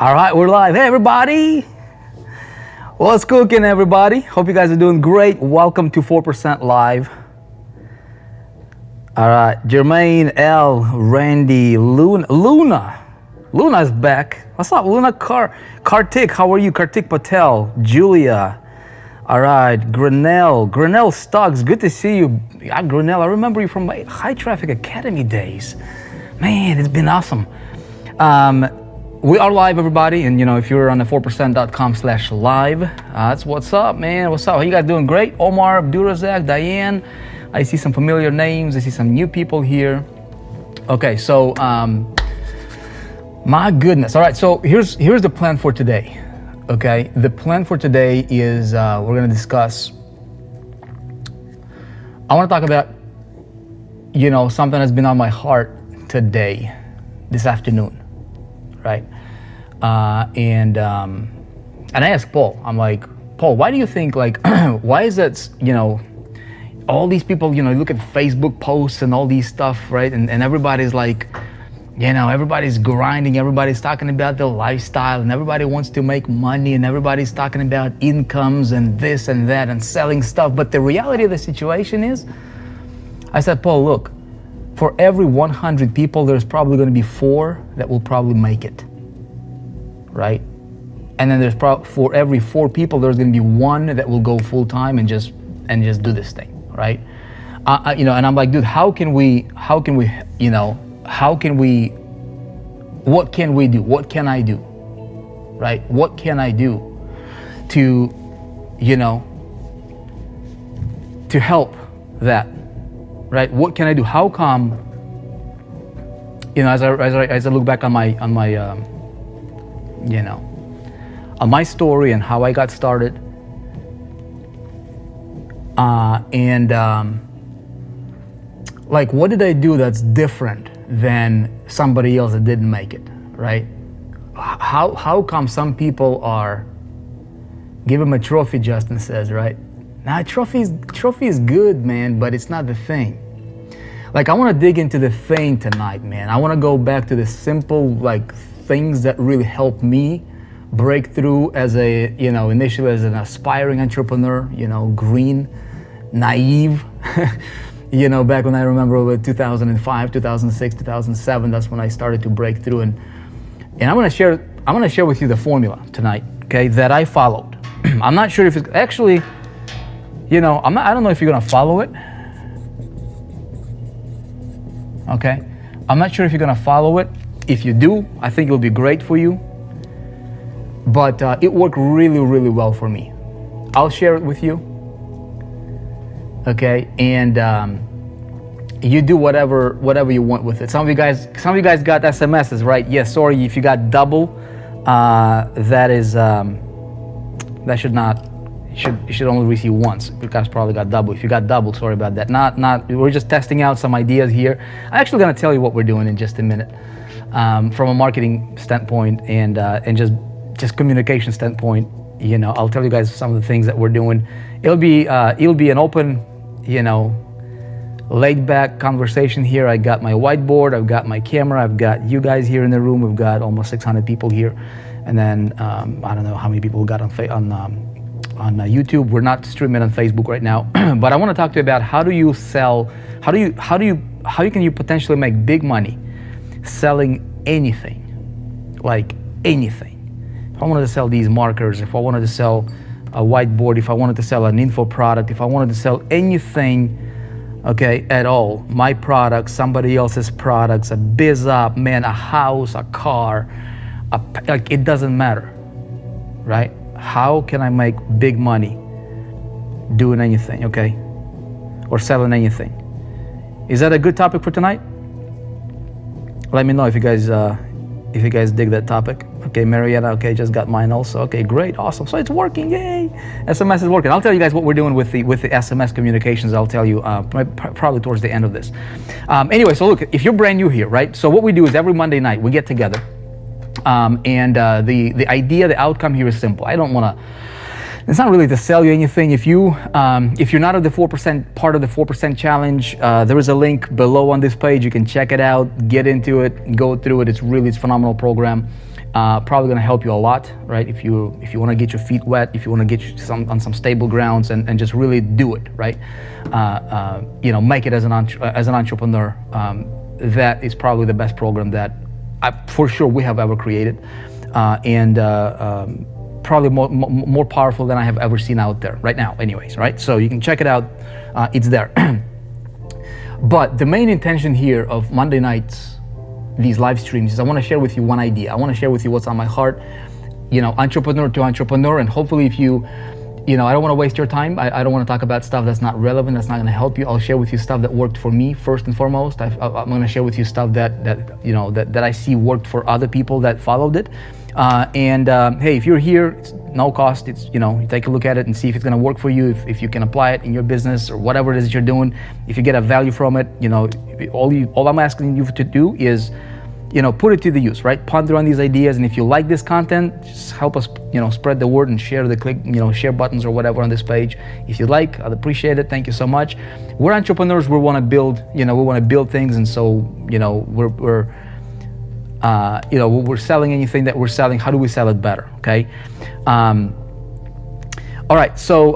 All right, we're live. Hey, everybody. What's cooking, everybody? Hope you guys are doing great. Welcome to 4% Live. All right, Jermaine, L, Randy, Luna. Luna's back. What's up, Luna? Kartik, how are you? Kartik Patel, Julia. All right, Grinnell Stuggs, good to see you. Grinnell, I remember you from my High Traffic Academy days. Man, it's been awesome. We are live, everybody, and if you're on the 4%.com/live, that's what's up, man. What's up? How you guys doing? Great. Omar, Abdurazak, Diane. I see some familiar names. I see some new people here. Okay, so my goodness. All right, so here's the plan for today. Okay, the plan for today is we're gonna discuss. I want to talk about something that's been on my heart today, this afternoon. Right, and I asked Paul. I'm like, Paul, why do you think why is that? All these people, look at Facebook posts and all these stuff, right? And everybody's like, everybody's grinding, everybody's talking about their lifestyle, and everybody wants to make money, and everybody's talking about incomes and this and that and selling stuff. But the reality of the situation is, I said, Paul, look. For every 100 people, there's probably going to be 4 that will probably make it, right? And then for every 4 people, there's going to be 1 that will go full time and just do this thing, right? And I'm like, dude, what can we do? What can I do, right? What can I do to help that? Right? What can I do? How come? As I look back on my on my story and how I got started, what did I do that's different than somebody else that didn't make it? Right? How come some people are give them a trophy? Justin says, right? Nah, trophy is good, man, but it's not the thing. I want to dig into the thing tonight, man. I want to go back to the simple, things that really helped me break through as initially as an aspiring entrepreneur, green, naive, back when I remember 2005, 2006, 2007, that's when I started to break through. And I'm going to share with you the formula tonight, okay, that I followed. I'm not sure if it's actually, I don't know if you're going to follow it. Okay, I'm not sure if you're gonna follow it. If you do, I think it'll be great for you. But it worked really, really well for me. I'll share it with you. Okay, and you do whatever you want with it. Some of you guys got SMSs, right? Yes. Sorry if you got double. That should not. You should only receive once. You guys probably got double. If you got double, sorry about that. Not. We're just testing out some ideas here. I'm actually going to tell you what we're doing in just a minute, from a marketing standpoint and just communication standpoint. I'll tell you guys some of the things that we're doing. It'll be an open, laid back conversation here. I got my whiteboard. I've got my camera. I've got you guys here in the room. We've got almost 600 people here, and then I don't know how many people we got on YouTube. We're not streaming on Facebook right now, but I want to talk to you about how can you potentially make big money selling anything, anything. If I wanted to sell these markers, if I wanted to sell a whiteboard, if I wanted to sell an info product, if I wanted to sell anything, okay, at all, my products, somebody else's products, a biz up, man, a house, a car, it doesn't matter, right? How can I make big money doing anything, okay? Or selling anything? Is that a good topic for tonight? Let me know if you guys dig that topic. Okay, Marietta, okay, just got mine also. Okay, great, awesome. So it's working, yay! SMS is working. I'll tell you guys what we're doing with the SMS communications. I'll tell you probably towards the end of this. Anyway, so look, if you're brand new here, right? So what we do is every Monday night we get together. The idea, the outcome here is simple. I don't want to It's not really to sell you anything. If you're not of the 4% part of the 4% challenge, there is a link below on this page. You can check it out, get into it, go through it. It's a phenomenal program. Probably going to help you a lot, right? If you want to get your feet wet, if you want to get you on some stable grounds and just really do it, right? Make it as an entrepreneur. That is probably the best program that for sure we have ever created, and probably more powerful than I have ever seen out there right now. Anyways, right? So you can check it out. It's there. But the main intention here of Monday nights, these live streams, is I want to share with you one idea. I want to share with you what's on my heart, entrepreneur to entrepreneur. And hopefully if I don't want to waste your time. I don't want to talk about stuff that's not relevant, that's not going to help you. I'll share with you stuff that worked for me first and foremost. I'm going to share with you stuff that I see worked for other people that followed it. Hey, if you're here, it's no cost. It's, you take a look at it and see if it's going to work for you, if you can apply it in your business or whatever it is that you're doing. If you get a value from it, all I'm asking you to do is, put it to the use, right? Ponder on these ideas, and if you like this content, just help us, spread the word and share share buttons or whatever on this page. If you like, I'd appreciate it. Thank you so much. We're entrepreneurs. We want to build, we want to build things, and so, we're selling anything that we're selling. How do we sell it better? Okay. All right. So,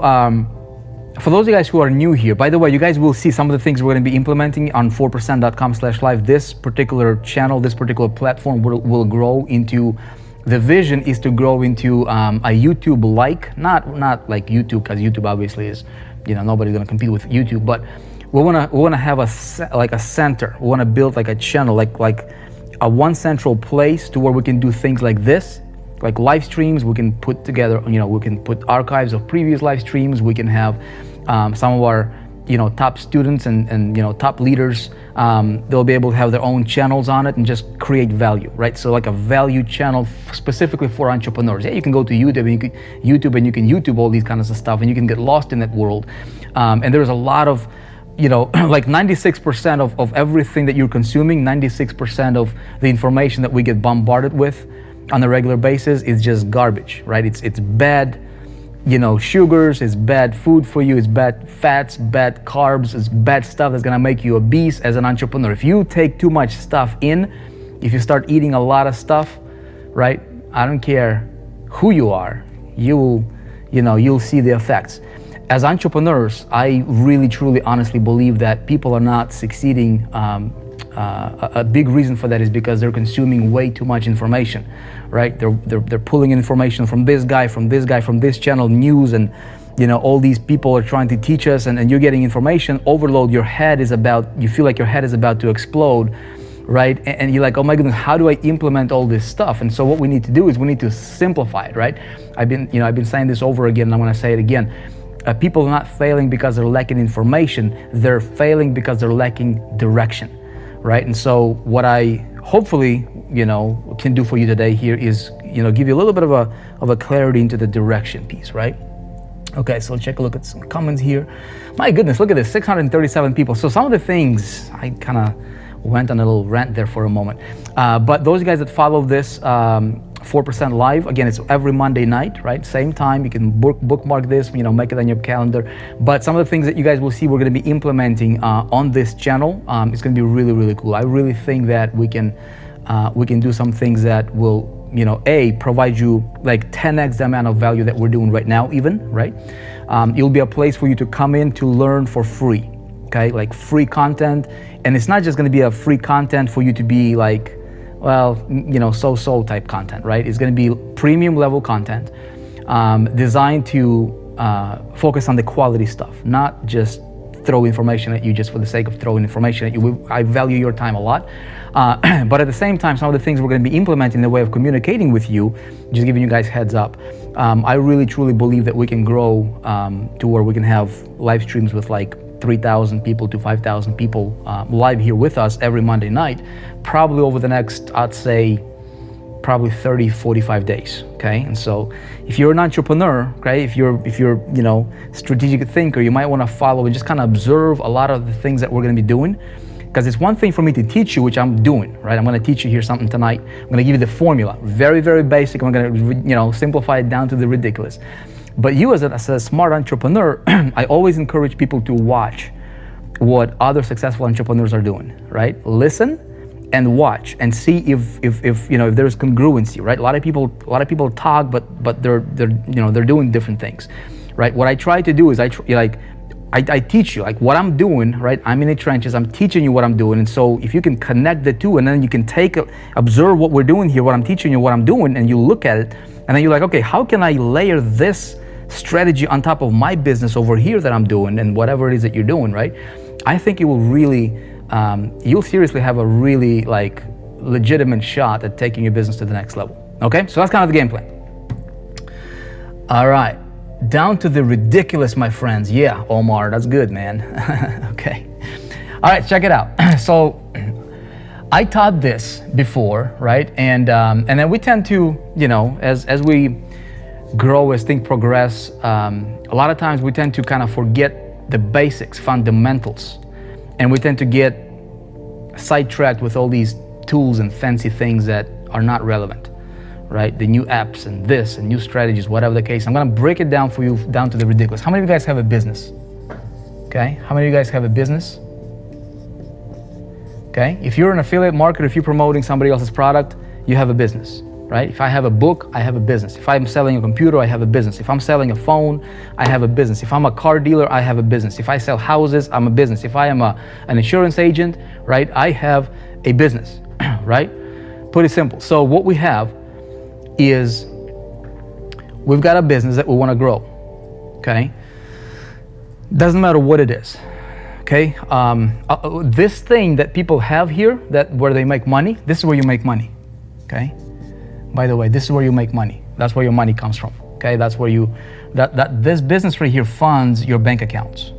for those of you guys who are new here, by the way, you guys will see some of the things we're going to be implementing on 4percent.com/live. This particular channel, this particular platform will grow into, the vision is to grow into a YouTube not like YouTube, because YouTube obviously is, nobody's going to compete with YouTube, but we want to have a center. We want to build like a channel, like a one central place to where we can do things like this, like live streams. We can put together, we can put archives of previous live streams. We can have some of our, top students and top leaders. They'll be able to have their own channels on it and just create value, right? So like a value channel specifically for entrepreneurs. Yeah, you can go to YouTube and you can YouTube all these kinds of stuff, and you can get lost in that world. And there's a lot of, like 96% of everything that you're consuming, 96% of the information that we get bombarded with on a regular basis is just garbage, right? It's bad, sugars, it's bad food for you, it's bad fats, bad carbs, it's bad stuff that's gonna make you obese as an entrepreneur. If you take too much stuff in, if you start eating a lot of stuff, right? I don't care who you are, you'll see the effects. As entrepreneurs, I really, truly, honestly believe that people are not succeeding. A big reason for that is because they're consuming way too much information, right? They're pulling information from this guy, from this channel, news, and all these people are trying to teach us, and you're getting information overload. You feel like your head is about to explode, right? And you're like, oh my goodness, how do I implement all this stuff? And so what we need to do is we need to simplify it, right? I've been saying this over again, and I'm going to say it again. People are not failing because they're lacking information. They're failing because they're lacking direction, right? And so what I hopefully, can do for you today here is, give you a little bit of a clarity into the direction piece, right? Okay, so let's take a look at some comments here. My goodness, look at this, 637 people. So some of the things, I kind of went on a little rant there for a moment. But those guys that follow this 4% live, again, it's every Monday night, right? Same time. You can bookmark this, make it on your calendar. But some of the things that you guys will see we're going to be implementing on this channel, it's going to be really, really cool. I really think that we can do some things that will, provide you like 10x the amount of value that we're doing right now, even, right? It'll be a place for you to come in to learn for free, okay? Like free content. And it's not just going to be a free content for you to be like, well, so type content, right? It's going to be premium level content designed to focus on the quality stuff, not just throw information at you just for the sake of throwing information at you. I value your time a lot. But at the same time, some of the things we're going to be implementing in the way of communicating with you, just giving you guys heads up. I really, truly believe that we can grow to where we can have live streams with like 3,000 people to 5,000 people live here with us every Monday night, probably over the next, I'd say, probably 30, 45 days, okay? And so if you're an entrepreneur, okay, if you're strategic thinker, you might want to follow and just kind of observe a lot of the things that we're going to be doing, because it's one thing for me to teach you, which I'm doing, right? I'm going to teach you here something tonight. I'm going to give you the formula, very, very basic. I'm going to, simplify it down to the ridiculous. But you as a smart entrepreneur, I always encourage people to watch what other successful entrepreneurs are doing, right? Listen and watch and see if there's congruency, right? A lot of people talk, but they're doing different things, right? What I try to do is I teach you like what I'm doing, right? I'm in the trenches, I'm teaching you what I'm doing. And so if you can connect the two, and then you can observe what we're doing here, what I'm teaching you, what I'm doing, and you look at it, and then you're like, okay, how can I layer this strategy on top of my business over here that I'm doing, and whatever it is that you're doing, right? I think it will really, you'll seriously have a really like legitimate shot at taking your business to the next level. Okay, so that's kind of the game plan. All right. Down to the ridiculous, my friends. Yeah, Omar, that's good, man. Okay. All right, check it out. So I taught this before, right? And then we tend to, as we grow, as things progress, a lot of times we tend to kind of forget the basics, fundamentals. And we tend to get sidetracked with all these tools and fancy things that are not relevant. Right? The new apps and this and new strategies, whatever the case. I'm gonna break it down for you down to the ridiculous. How many of you guys have a business? Okay, how many of you guys have a business? Okay, if you're an affiliate marketer, if you're promoting somebody else's product, you have a business, right? If I have a book, I have a business. If I'm selling a computer, I have a business. If I'm selling a phone, I have a business. If I'm a car dealer, I have a business. If I sell houses, I'm a business. If I am an insurance agent, right, I have a business, right? Pretty simple. So what we have is we've got a business that we want to grow, okay? Doesn't matter what it is, okay? This thing that people have here, where they make money, this is where you make money, okay? By the way, this is where you make money. That's where your money comes from, okay? That's where this business right here funds your bank accounts,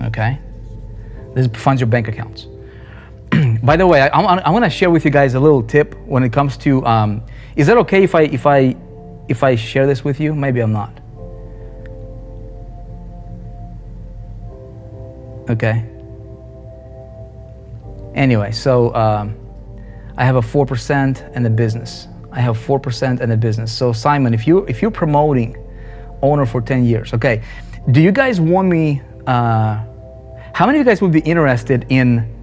okay? This funds your bank accounts. By the way, I want to share with you guys a little tip when it comes to. Is that okay if I share this with you? Maybe I'm not. Okay. Anyway, so I have a 4% in the business. I have 4% in the business. So Simon, if you're promoting owner for 10 years, okay, do you guys want me? How many of you guys would be interested in?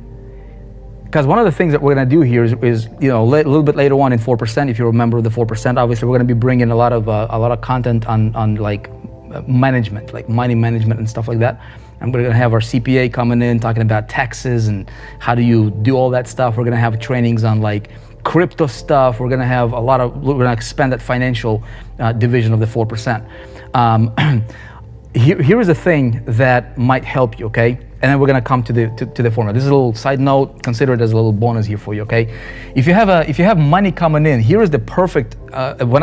Because one of the things that we're going to do here is a little bit later on in 4%, if you remember the 4%, obviously we're going to be bringing a lot of content on like management, like money management and stuff like that. And we're going to have our CPA coming in talking about taxes and how do you do all that stuff. We're going to have trainings on like crypto stuff. We're going to have we're going to expand that financial division of the 4%. Here is a thing that might help you, okay? And then we're gonna come to the formula. This is a little side note. Consider it as a little bonus here for you, okay? If you have money coming in, here is the perfect. When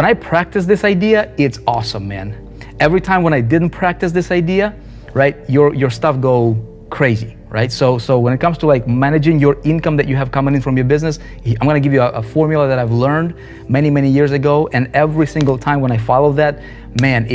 I practice this idea, it's awesome, man. Every time when I didn't practice this idea, right, your stuff go crazy, right? So when it comes to like managing your income that you have coming in from your business, I'm gonna give you a formula that I've learned many years ago, and every single time when I follow that, man,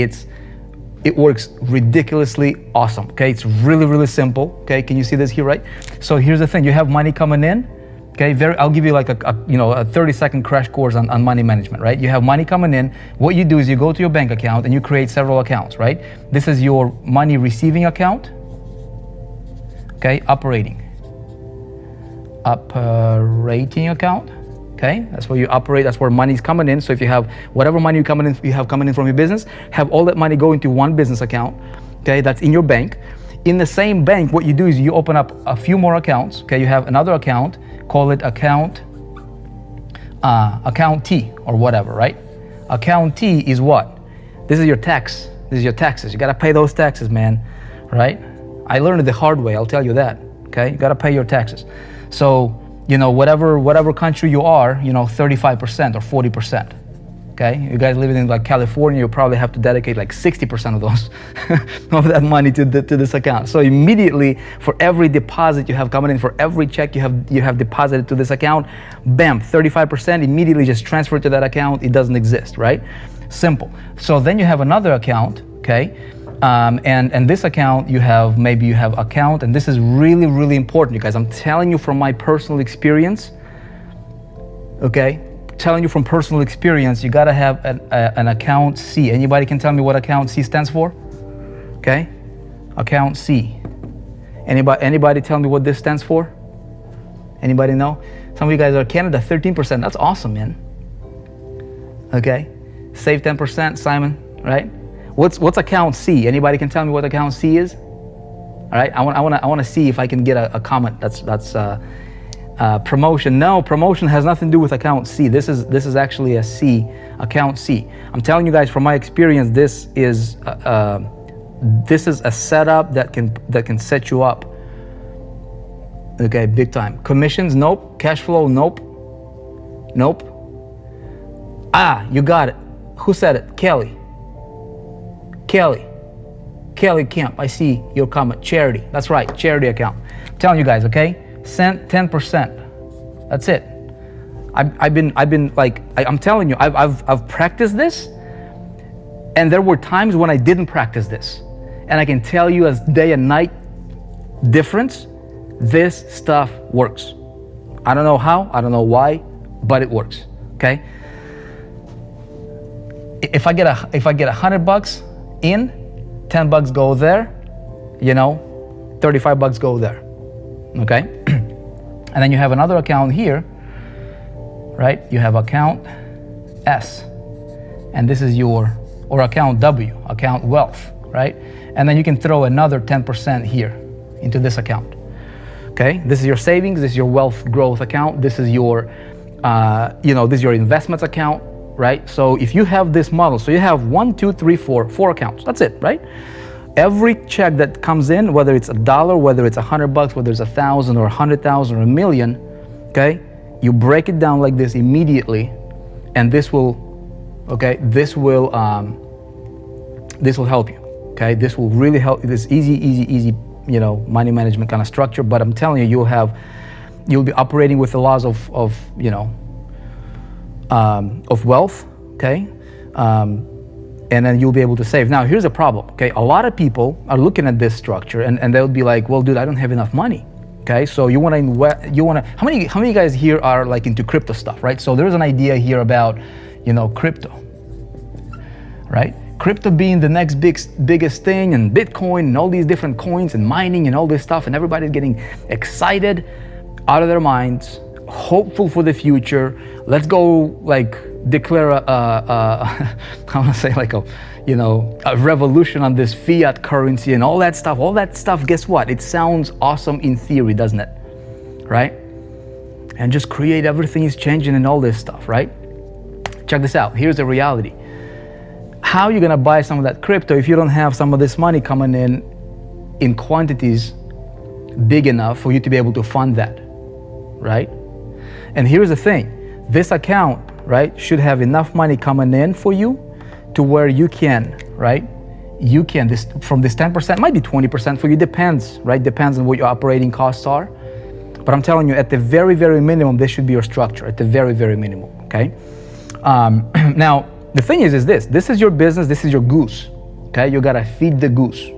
it works ridiculously awesome, okay? It's really simple, okay? Can you see this here, right? So here's the thing, you have money coming in, okay? I'll give you like a 30-second crash course on money management, right? You have money coming in. What you do is you go to your bank account and you create several accounts, right? This is your money receiving account, okay? Operating account. Okay, that's where you operate, that's where money's coming in. So if you have whatever money you have coming in from your business, have all that money go into one business account, okay, that's in your bank. In the same bank, what you do is you open up a few more accounts, okay, you have another account, call it account T or whatever, right? Account T is what? This is your tax, this is your taxes. You gotta pay those taxes, man, right? I learned it the hard way, I'll tell you that, okay? You gotta pay your taxes. So, whatever country you are, 35% or 40%, okay? You guys living in like California, you probably have to dedicate like 60% of those, of that money to this account. So immediately, for every deposit you have coming in, for every check you have deposited to this account, bam, 35% immediately just transferred to that account. It doesn't exist, right? Simple. So then you have another account, okay? And this account, maybe you have account, and this is really important, you guys. I'm telling you from my personal experience, okay? telling you from personal experience, you gotta have an account C. Anybody can tell me what account C stands for? Okay, account C. Anybody tell me what this stands for? Anybody know? Some of you guys are Canada, 13%. That's awesome, man. Okay, save 10%, Simon. Right? What's account C? Anybody can tell me what account C is? All right, I want to see if I can get a comment. That's promotion. No, promotion has nothing to do with account C. This is actually a C, account C. I'm telling you guys from my experience, this is a setup that can set you up. Okay, big time. Commissions, nope. Cash flow, nope. Nope. Ah, you got it. Who said it? Kelly Kemp, I see your comment. Charity, that's right, charity account. I'm telling you guys, okay? Send 10%. That's it. I've been like, I'm telling you, I've practiced this, and there were times when I didn't practice this, and I can tell you as day and night difference. This stuff works. I don't know how, I don't know why, but it works. Okay. If I get $100 in, $10 go there, 35 go there. Okay. And then you have another account here, right? You have account S, and this is or account W, account wealth, right? And then you can throw another 10% here into this account. Okay, this is your savings, this is your wealth growth account, this is your, this is your investments account, right? So if you have this model, so you have 4 accounts, that's it, right? Every check that comes in, whether it's $1, whether it's $100, whether it's 1,000 or 100,000 or a million, okay, you break it down like this immediately, and this will help you, okay? This will really help. This easy, money management kind of structure. But I'm telling you, you'll be operating with the laws of wealth, okay? And then you'll be able to save. Now, here's a problem, okay? A lot of people are looking at this structure and they'll be like, well, dude, I don't have enough money, okay? So how many of you guys here are like into crypto stuff, right? So there's an idea here about, crypto, right? Crypto being the next biggest thing, and Bitcoin and all these different coins and mining and all this stuff, and everybody's getting excited out of their minds, hopeful for the future. Let's go declare I want to say a revolution on this fiat currency and all that stuff. All that stuff, guess what? It sounds awesome in theory, doesn't it? Right? And just create everything is changing and all this stuff, right? Check this out. Here's the reality. How are you gonna buy some of that crypto if you don't have some of this money coming in quantities big enough for you to be able to fund that, right? And here's the thing, this account, right, should have enough money coming in for you to where you can, right? You can, from this 10%, might be 20% for you, depends, right? Depends on what your operating costs are. But I'm telling you, at the very, very minimum, this should be your structure, at the very, very minimum, okay? Now, the thing is this is your business, this is your goose, okay? You gotta feed the goose,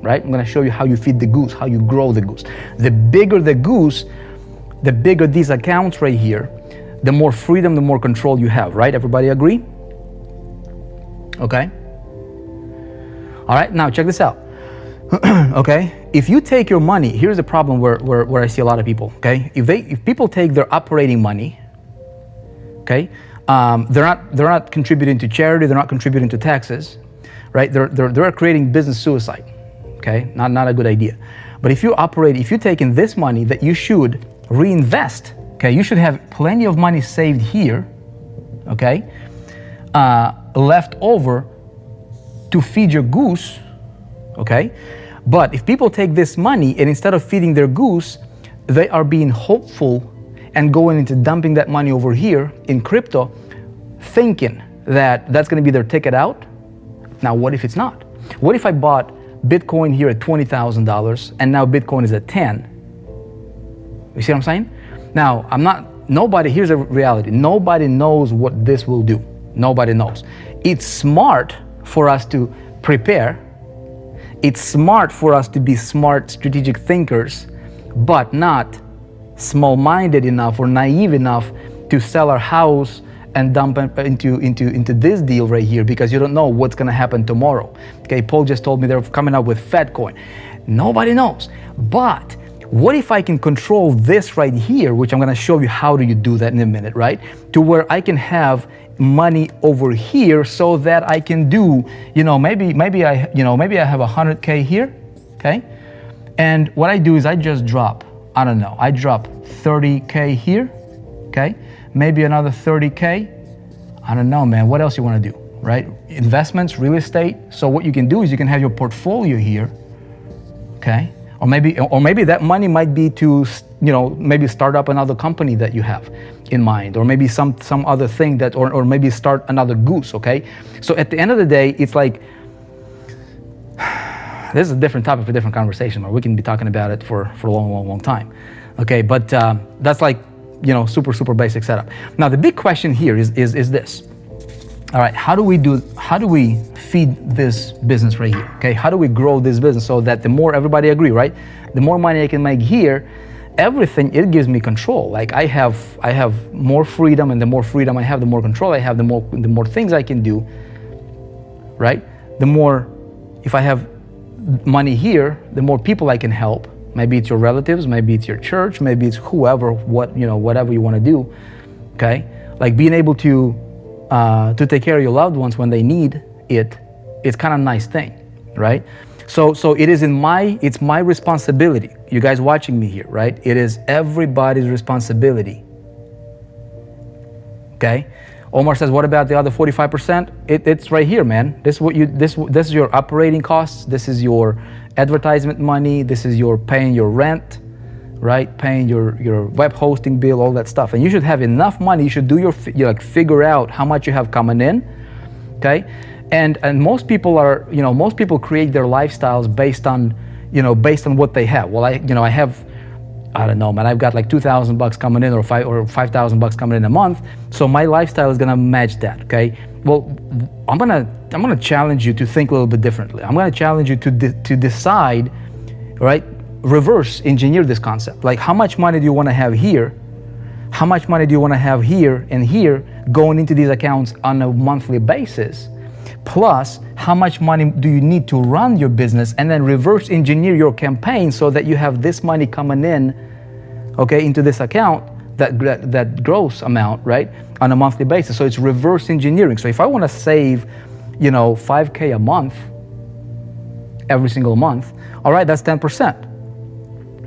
right? I'm gonna show you how you feed the goose, how you grow the goose. The bigger the goose, the bigger these accounts right here, the more freedom, the more control you have, right? Everybody agree? Okay. All right, now check this out. Okay, if you take your money, here's the problem where I see a lot of people, okay? If people take their operating money, okay, they're not contributing to charity, they're not contributing to taxes, right? They're creating business suicide, okay? Not a good idea. But if you're taking this money that you should reinvest, okay, you should have plenty of money saved here, okay, left over to feed your goose, okay? But if people take this money and instead of feeding their goose, they are being hopeful and going into dumping that money over here in crypto, thinking that that's gonna be their ticket out. Now, what if it's not? What if I bought Bitcoin here at $20,000 and now Bitcoin is at 10? You see what I'm saying? Now, here's a reality. Nobody knows what this will do. Nobody knows. It's smart for us to prepare. It's smart for us to be smart, strategic thinkers, but not small-minded enough or naive enough to sell our house and dump it into this deal right here because you don't know what's gonna happen tomorrow. Okay, Paul just told me they're coming up with Fed coin. Nobody knows. But what if I can control this right here, which I'm gonna show you how do you do that in a minute, right? To where I can have money over here so that I can do, maybe I have 100K here, okay? And what I do is I just drop, I drop 30K here, okay? Maybe another 30K. I don't know, man, what else you wanna do, right? Investments, real estate. So what you can do is you can have your portfolio here, okay? Or maybe that money might be to, maybe start up another company that you have in mind, or maybe some other thing that, or maybe start another goose, okay? So at the end of the day, it's like, this is a different topic for different conversation, or we can be talking about it for a long time, okay? But that's like, super basic setup. Now the big question here is this. All right, how do we feed this business right here? Okay, how do we grow this business so that the more, everybody agree, right? The more money I can make here, everything, it gives me control. Like I have more freedom, and the more freedom I have, the more control I have, the more things I can do, right? The more, if I have money here, the more people I can help. Maybe it's your relatives, maybe it's your church, maybe it's whoever, whatever you want to do, okay? Like being able to take care of your loved ones when they need it, it's kind of a nice thing, right? So it is it's my responsibility. You guys watching me here, right? It is everybody's responsibility. Okay? Omar says, what about the other 45%? It's right here, man. This is your operating costs. This is your advertisement money. This is your paying your rent, right? Paying your web hosting bill, all that stuff. And you should have enough money. You should do figure out how much you have coming in, okay? And most people are, most people create their lifestyles based on what they have. Well, I have, I don't know, man, I've got like $2,000 coming in or $5,000 coming in a month. So my lifestyle is gonna match that, okay? Well, I'm gonna challenge you to think a little bit differently. I'm gonna challenge you to decide, right? Reverse engineer this concept. Like, how much money do you want to have here? How much money do you want to have here and here going into these accounts on a monthly basis? Plus, how much money do you need to run your business? And then reverse engineer your campaign so that you have this money coming in, okay, into this account, that gross amount, right, on a monthly basis. So it's reverse engineering. So if I want to save, $5K a month, every single month, all right, that's 10%.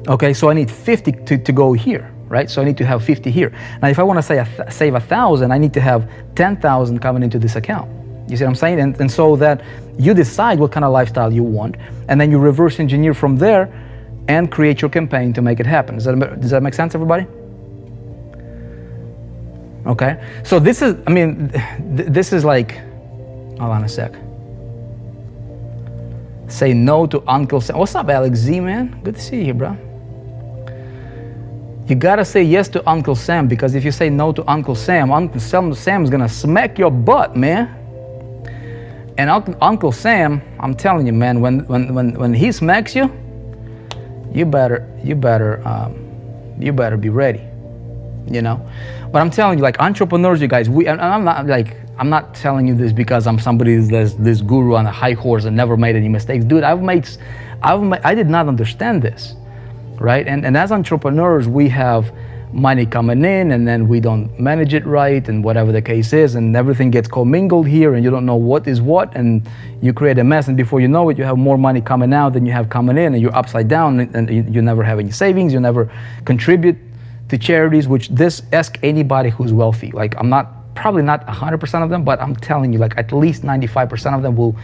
Okay, so I need 50 to go here, right? So I need to have 50 here. Now, if I want to save 1,000, I need to have 10,000 coming into this account. You see what I'm saying? And so that you decide what kind of lifestyle you want, and then you reverse engineer from there and create your campaign to make it happen. Does that make sense, everybody? Okay, so this is, this is like, hold on a sec. Say no to Uncle Sam. What's up, Alex Z, man? Good to see you, bro. You gotta say yes to Uncle Sam, because if you say no to Uncle Sam is gonna smack your butt, man. And Uncle Sam, I'm telling you, man, when he smacks you, you better be ready, But I'm telling you, like entrepreneurs, you guys, I'm not telling you this because I'm somebody that's this guru on a high horse and never made any mistakes. Dude, I did not understand this, right? And as entrepreneurs, we have money coming in and then we don't manage it right, and whatever the case is, and everything gets commingled here and you don't know what is what, and you create a mess, and before you know it, you have more money coming out than you have coming in, and you're upside down, and you never have any savings, you never contribute to charities, which ask anybody who's wealthy. Like, probably not 100% of them, but I'm telling you, like at least 95% of them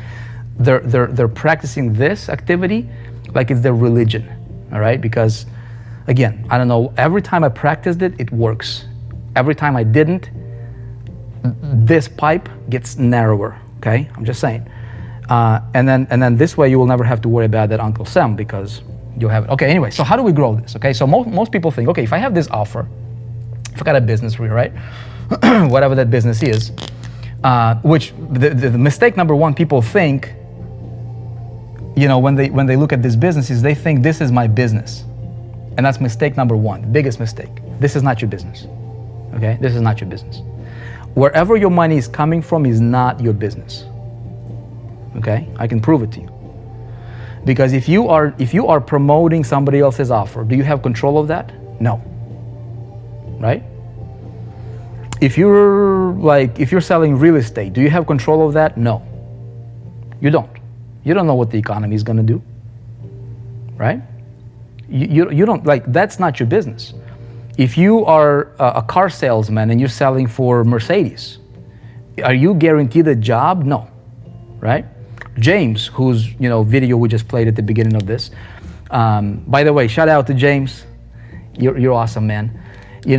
they're practicing this activity like it's their religion, all right? Because again, I don't know, every time I practiced it, it works. Every time I didn't, this pipe gets narrower, okay? I'm just saying. And then this way you will never have to worry about that Uncle Sam, because you'll have it. Okay, anyway, so how do we grow this, okay? So most people think, okay, if I have this offer, if I got a business for you, right? Whatever that business is, which the mistake number one, people think, when they look at this business, is they think this is my business. And that's mistake number one, the biggest mistake. This is not your business, okay? This is not your business. Wherever your money is coming from is not your business. Okay, I can prove it to you. Because if you are promoting somebody else's offer, do you have control of that? No. Right? If you're selling real estate, do you have control of that? No. You don't. You don't know what the economy is going to do. Right? You don't, like, that's not your business. If you are a car salesman and you're selling for Mercedes, are you guaranteed a job? No. Right? James, whose video we just played at the beginning of this. By the way, shout out to James. You're awesome, man. He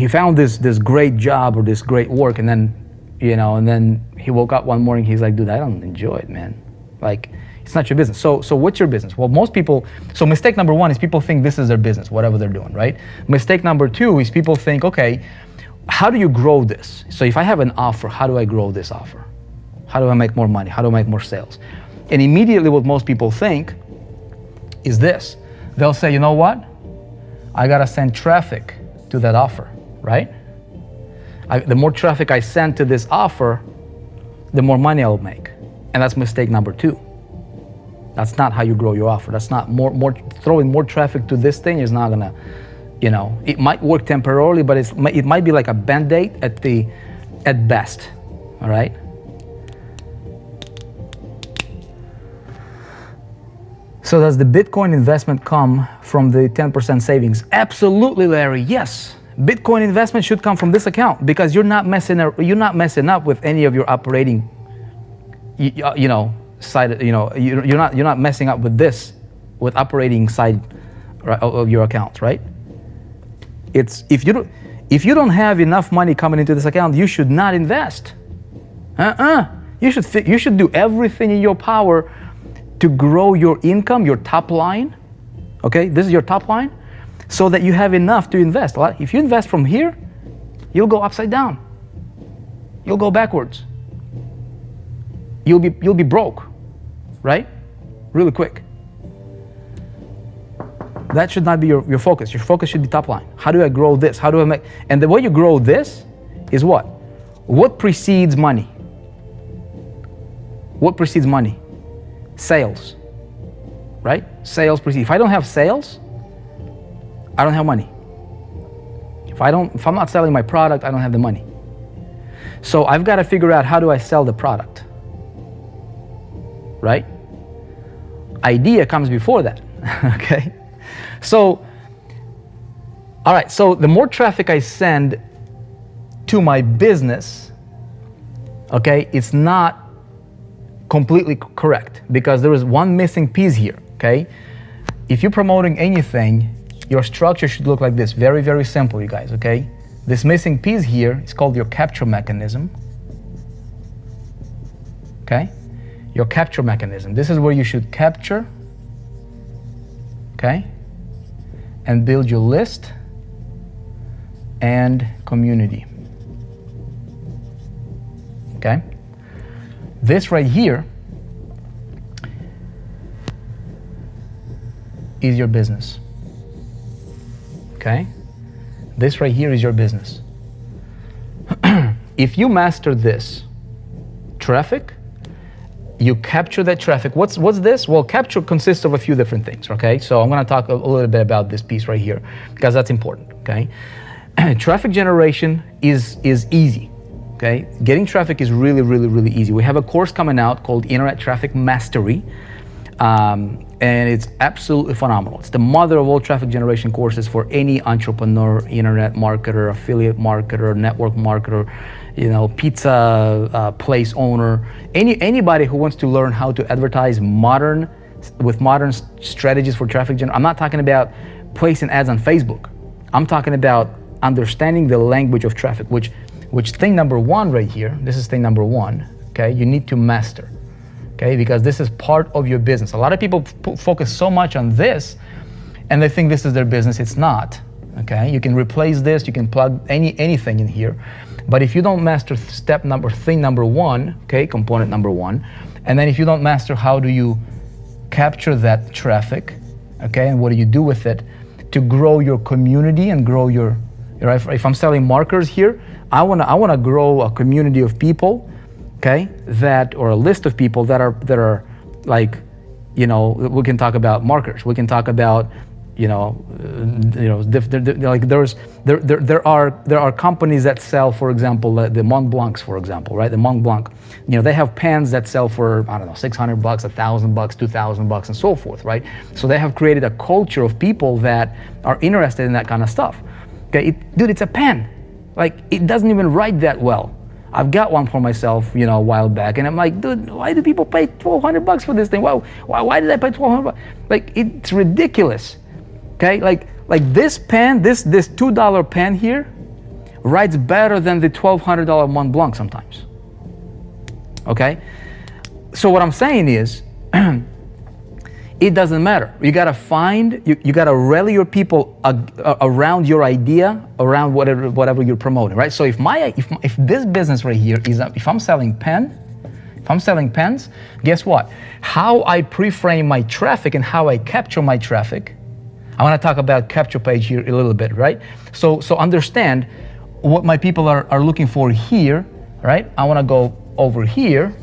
found this great job or this great work, and then he woke up one morning. He's like, dude, I don't enjoy it, man. Like, it's not your business. So what's your business? Well, most people. So mistake number one is people think this is their business, whatever they're doing, right? Mistake number two is people think, okay, how do you grow this? So if I have an offer, how do I grow this offer? How do I make more money? How do I make more sales? And immediately what most people think is this. They'll say, you know what? I gotta send traffic to that offer, right? The more traffic I send to this offer, the more money I'll make. And that's mistake number two. That's not how you grow your offer. That's not throwing more traffic to this thing is not gonna, it might work temporarily, but it might be like a Band-Aid at best, all right? So does the Bitcoin investment come from the 10% savings? Absolutely, Larry, yes. Bitcoin investment should come from this account because you're not messing up with any of your operating, side. You're not messing up with operating side of your account, right? It's if you don't have enough money coming into this account, you should not invest. You should do everything in your power to grow your income, your top line. Okay, this is your top line, so that you have enough to invest. If you invest from here, you'll go upside down. You'll go backwards. You'll be broke, right? Really quick. That should not be your focus. Your focus should be top line. How do I grow this? How do I make? And the way you grow this is what? What precedes money? What precedes money? Sales, right? Sales precedes. If I don't have sales, I don't have money. If I'm not selling my product, I don't have the money. So I've got to figure out, how do I sell the product? Right? Idea comes before that. Okay? So, all right, so the more traffic I send to my business, okay, it's not completely correct because there is one missing piece here, okay? If you're promoting anything, your structure should look like this. Very, very simple, you guys, okay? This missing piece here is called your capture mechanism, okay? Your capture mechanism. This is where you should capture, okay? And build your list and community, okay? This right here is your business, okay? This right here is your business. If you master this traffic, you capture that traffic. What's this? Well, capture consists of a few different things, okay? So I'm gonna talk a little bit about this piece right here because that's important, okay? Traffic generation is easy. Okay, getting traffic is really, really, really easy. We have a course coming out called Internet Traffic Mastery, and it's absolutely phenomenal. It's the mother of all traffic generation courses for any entrepreneur, internet marketer, affiliate marketer, network marketer, pizza place owner, anybody who wants to learn how to advertise with modern strategies for traffic generation. I'm not talking about placing ads on Facebook. I'm talking about understanding the language of traffic, which thing number one right here, this is thing number one, okay, you need to master, okay, because this is part of your business. A lot of people focus so much on this and they think this is their business. It's not, okay? You can replace this, you can plug anything in here, but if you don't master thing number one, okay, component number one, and then if you don't master how do you capture that traffic, okay, and what do you do with it to grow your community and grow your right? If I'm selling markers here, I wanna grow a community of people, okay, or a list of people that are like, we can talk about markers. We can talk about, like there are companies that sell, for example, the Mont Blancs, for example, right? The Mont Blanc, they have pens that sell for, I don't know, $600, $1,000, $2,000, and so forth, right? So they have created a culture of people that are interested in that kind of stuff. Okay, dude, it's a pen. Like, it doesn't even write that well. I've got one for myself, a while back, and I'm like, dude, why do people pay $1,200 for this thing? Why did I pay $1,200? Like, it's ridiculous. Okay, like this pen, this $2 pen here, writes better than the $1,200 Mont Blanc sometimes. Okay, so what I'm saying is, it doesn't matter. You gotta you gotta rally your people around your idea, around whatever you're promoting, right? So if this business right here is, if I'm selling pens, guess what? How I pre-frame my traffic and how I capture my traffic. I want to talk about capture page here a little bit, right? So understand what my people are looking for here, right? I want to go over here,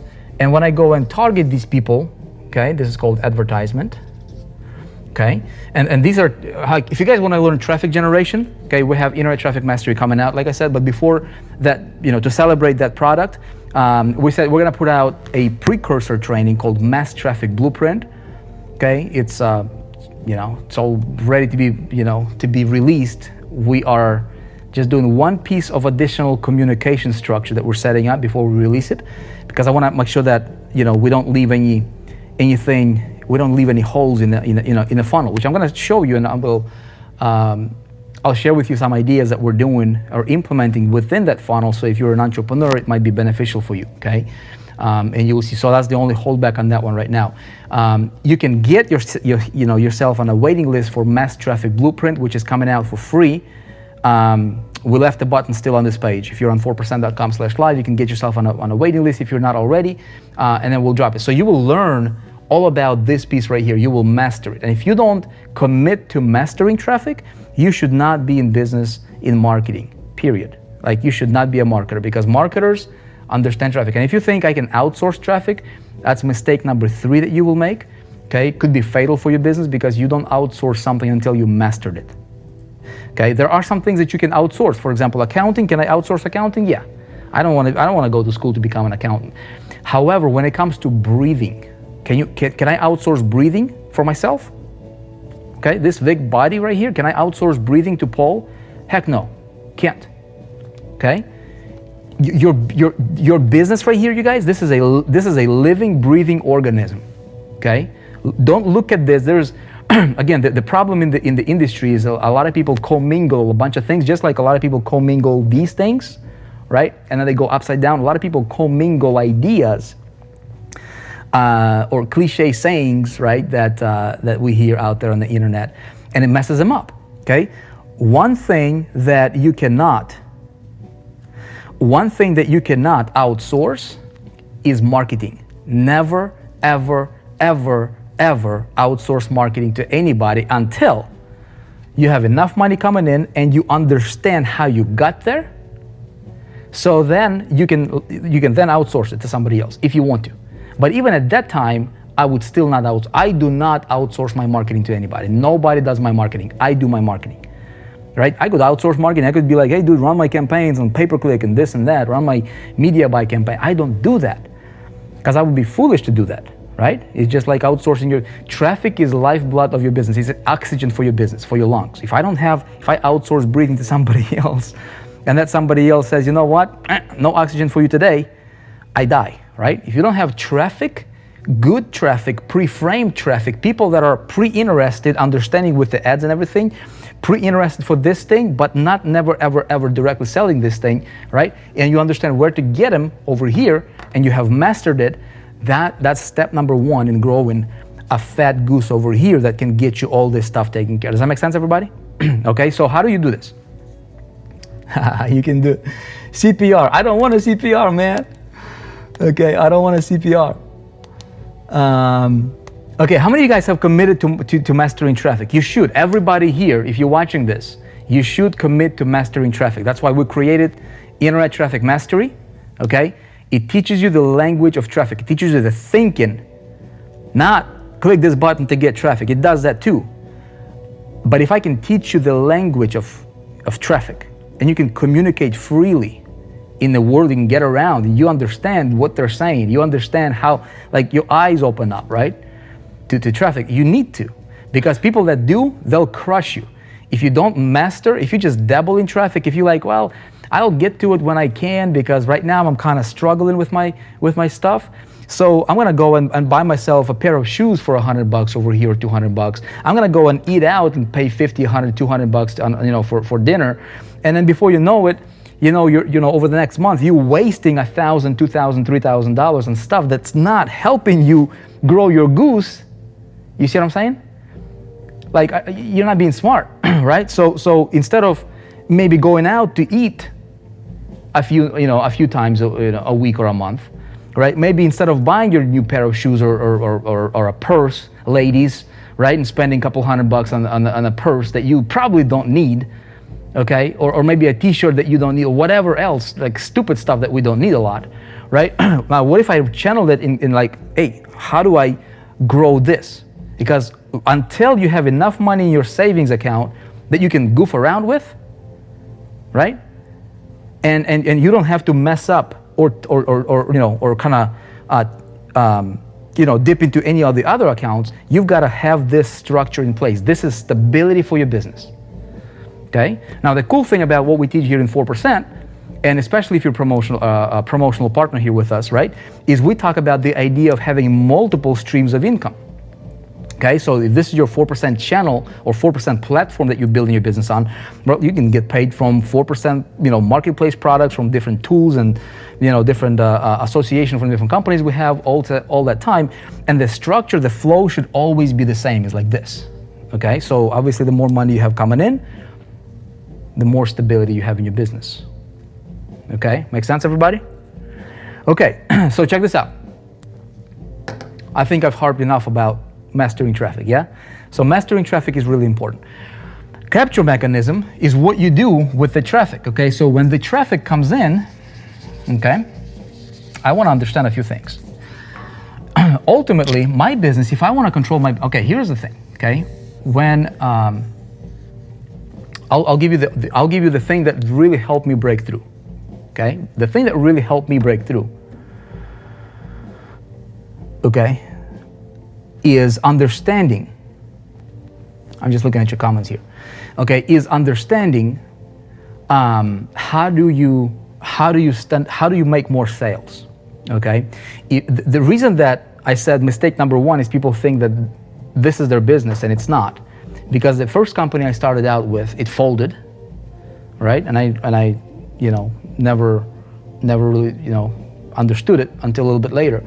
and when I go and target these people, okay, this is called advertisement, okay? And these are, like, if you guys want to learn traffic generation, okay, we have Internet Traffic Mastery coming out, like I said, but before that, to celebrate that product, we said we're going to put out a precursor training called Mass Traffic Blueprint, okay? It's it's all ready to be released. We are just doing one piece of additional communication structure that we're setting up before we release it, because I want to make sure that we don't leave any holes in the funnel, which I'm going to show you, and I'll share with you some ideas that we're doing or implementing within that funnel. So if you're an entrepreneur, it might be beneficial for you. Okay. And you will see. So that's the only holdback on that one right now. You can get yourself on a waiting list for Mass Traffic Blueprint, which is coming out for free. We left the button still on this page. If you're on 4percent.com/live, you can get yourself on a waiting list if you're not already, and then we'll drop it. So you will learn all about this piece right here. You will master it. And if you don't commit to mastering traffic, you should not be in business in marketing, period. Like, you should not be a marketer, because marketers understand traffic. And if you think I can outsource traffic, that's mistake number 3 that you will make. Okay, it could be fatal for your business, because you don't outsource something until you mastered it. Okay, there are some things that you can outsource. For example, accounting. Can I outsource accounting? Yeah. I don't want to go to school to become an accountant. However, when it comes to breathing, can I outsource breathing for myself? Okay, this Vick body right here, can I outsource breathing to Paul? Heck no, can't. Okay. Your business right here, you guys, this is a living, breathing organism. Okay, don't look at this. There's again, the problem in the industry is a lot of people commingle a bunch of things, just like a lot of people commingle these things, right? And then they go upside down. A lot of people commingle ideas or cliche sayings, right? That we hear out there on the internet, and it messes them up. Okay, one thing that you cannot outsource is marketing. Never, ever, ever, ever outsource marketing to anybody until you have enough money coming in and you understand how you got there. So then you can then outsource it to somebody else if you want to. But even at that time, I would still not outsource. I do not outsource my marketing to anybody. Nobody does my marketing. I do my marketing. Right? I could outsource marketing. I could be like, hey, dude, run my campaigns on pay-per-click and this and that. Run my media buy campaign. I don't do that, because I would be foolish to do that. Right? It's just like outsourcing your traffic is lifeblood of your business. It's oxygen for your business, for your lungs. If I outsource breathing to somebody else, and that somebody else says, you know what, no oxygen for you today, I die. Right? If you don't have traffic, good traffic, pre-framed traffic, people that are pre-interested, understanding with the ads and everything, pre-interested for this thing, but not never, ever, ever directly selling this thing, right? And you understand where to get them over here, and you have mastered it, that's step number 1 in growing a fat goose over here that can get you all this stuff taken care of. Does that make sense, everybody? Okay, so how do you do this? You can do CPR. I don't want a CPR, man. Okay, I don't want a CPR. Okay, how many of you guys have committed to mastering traffic? You should. Everybody here, if you're watching this, you should commit to mastering traffic. That's why we created Internet Traffic Mastery, okay? It teaches you the language of traffic. It teaches you the thinking, not click this button to get traffic. It does that too. But if I can teach you the language of traffic, and you can communicate freely in the world, you can get around, and you understand what they're saying, you understand how, like, your eyes open up, right, to traffic. You need to, because people that do, they'll crush you. If you don't master, if you just dabble in traffic, if you're like, well, I'll get to it when I can, because right now I'm kind of struggling with my stuff. So I'm gonna go and buy myself a pair of shoes for $100 over here, or $200. I'm gonna go and eat out and pay $50, $100, $200 on, for dinner. And then before you know it, you're over the next month, you're wasting $1,000, $2,000, $3,000 on stuff that's not helping you grow your goose. You see what I'm saying? Like, you're not being smart, right? So instead of maybe going out to eat a few times a week or a month, right? Maybe instead of buying your new pair of shoes or a purse, ladies, right, and spending a couple $100 on a purse that you probably don't need, okay, or maybe a T-shirt that you don't need, or whatever else, like stupid stuff that we don't need a lot, right? Now, what if I channeled it in like, hey, how do I grow this? Because until you have enough money in your savings account that you can goof around with, right, and you don't have to mess up or kind of dip into any of the other accounts, you've got to have this structure in place. This is stability for your business. Okay. Now, the cool thing about what we teach here in 4%, and especially if you're a promotional partner here with us, right, is we talk about the idea of having multiple streams of income. Okay, so if this is your 4% channel or 4% platform that you're building your business on, well, you can get paid from 4%, marketplace products, from different tools and, different association from different companies we have all that time. And the structure, the flow should always be the same. It's like this. Okay, so obviously the more money you have coming in, the more stability you have in your business. Okay, make sense, everybody? Okay, so check this out. I think I've harped enough about mastering traffic, yeah? So mastering traffic is really important. Capture mechanism is what you do with the traffic, okay? So when the traffic comes in, okay, I want to understand a few things. Ultimately, my business, if I want to control okay, here's the thing, okay? When, I'll give you the thing that really helped me break through, okay? The thing that really helped me break through, okay, is understanding. I'm just looking at your comments here. Okay, is understanding how do you make more sales? Okay, the reason that I said mistake number one is people think that this is their business, and it's not, because the first company I started out with, it folded, right? And I never really understood it until a little bit later.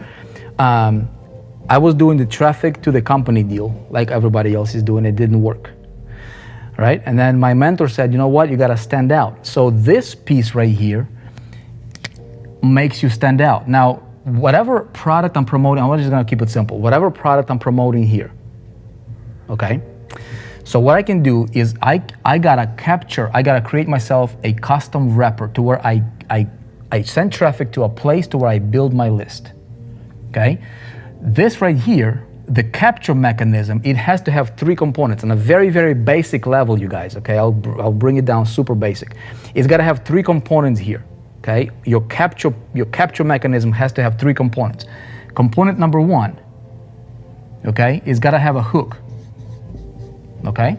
I was doing the traffic to the company deal like everybody else is doing. It didn't work, right? And then my mentor said, you know what, you got to stand out. So this piece right here makes you stand out. Now, whatever product I'm promoting, I'm just going to keep it simple. Whatever product I'm promoting here, okay? So what I can do is I got to create myself a custom wrapper to where I send traffic to a place to where I build my list, okay? This right here, the capture mechanism, it has to have three components on a very, very basic level, you guys, okay? I'll bring it down super basic. It's got to have three components here, okay? Your capture mechanism has to have three components. Component number one, okay, is got to have a hook, okay?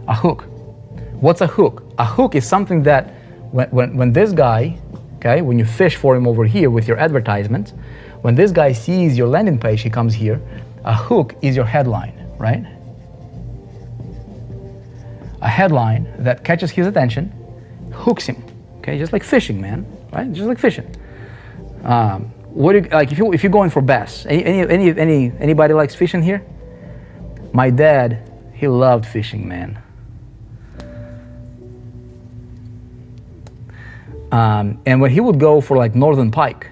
A hook. What's a hook? A hook is something that when this guy, okay, when you fish for him over here with your advertisement, when this guy sees your landing page, he comes here, a hook is your headline, right? A headline that catches his attention, hooks him, okay? Just like fishing, man, right? Just like fishing. What do you, like if you're going for bass? Anybody likes fishing here? My dad, he loved fishing, man. And when he would go for like northern pike,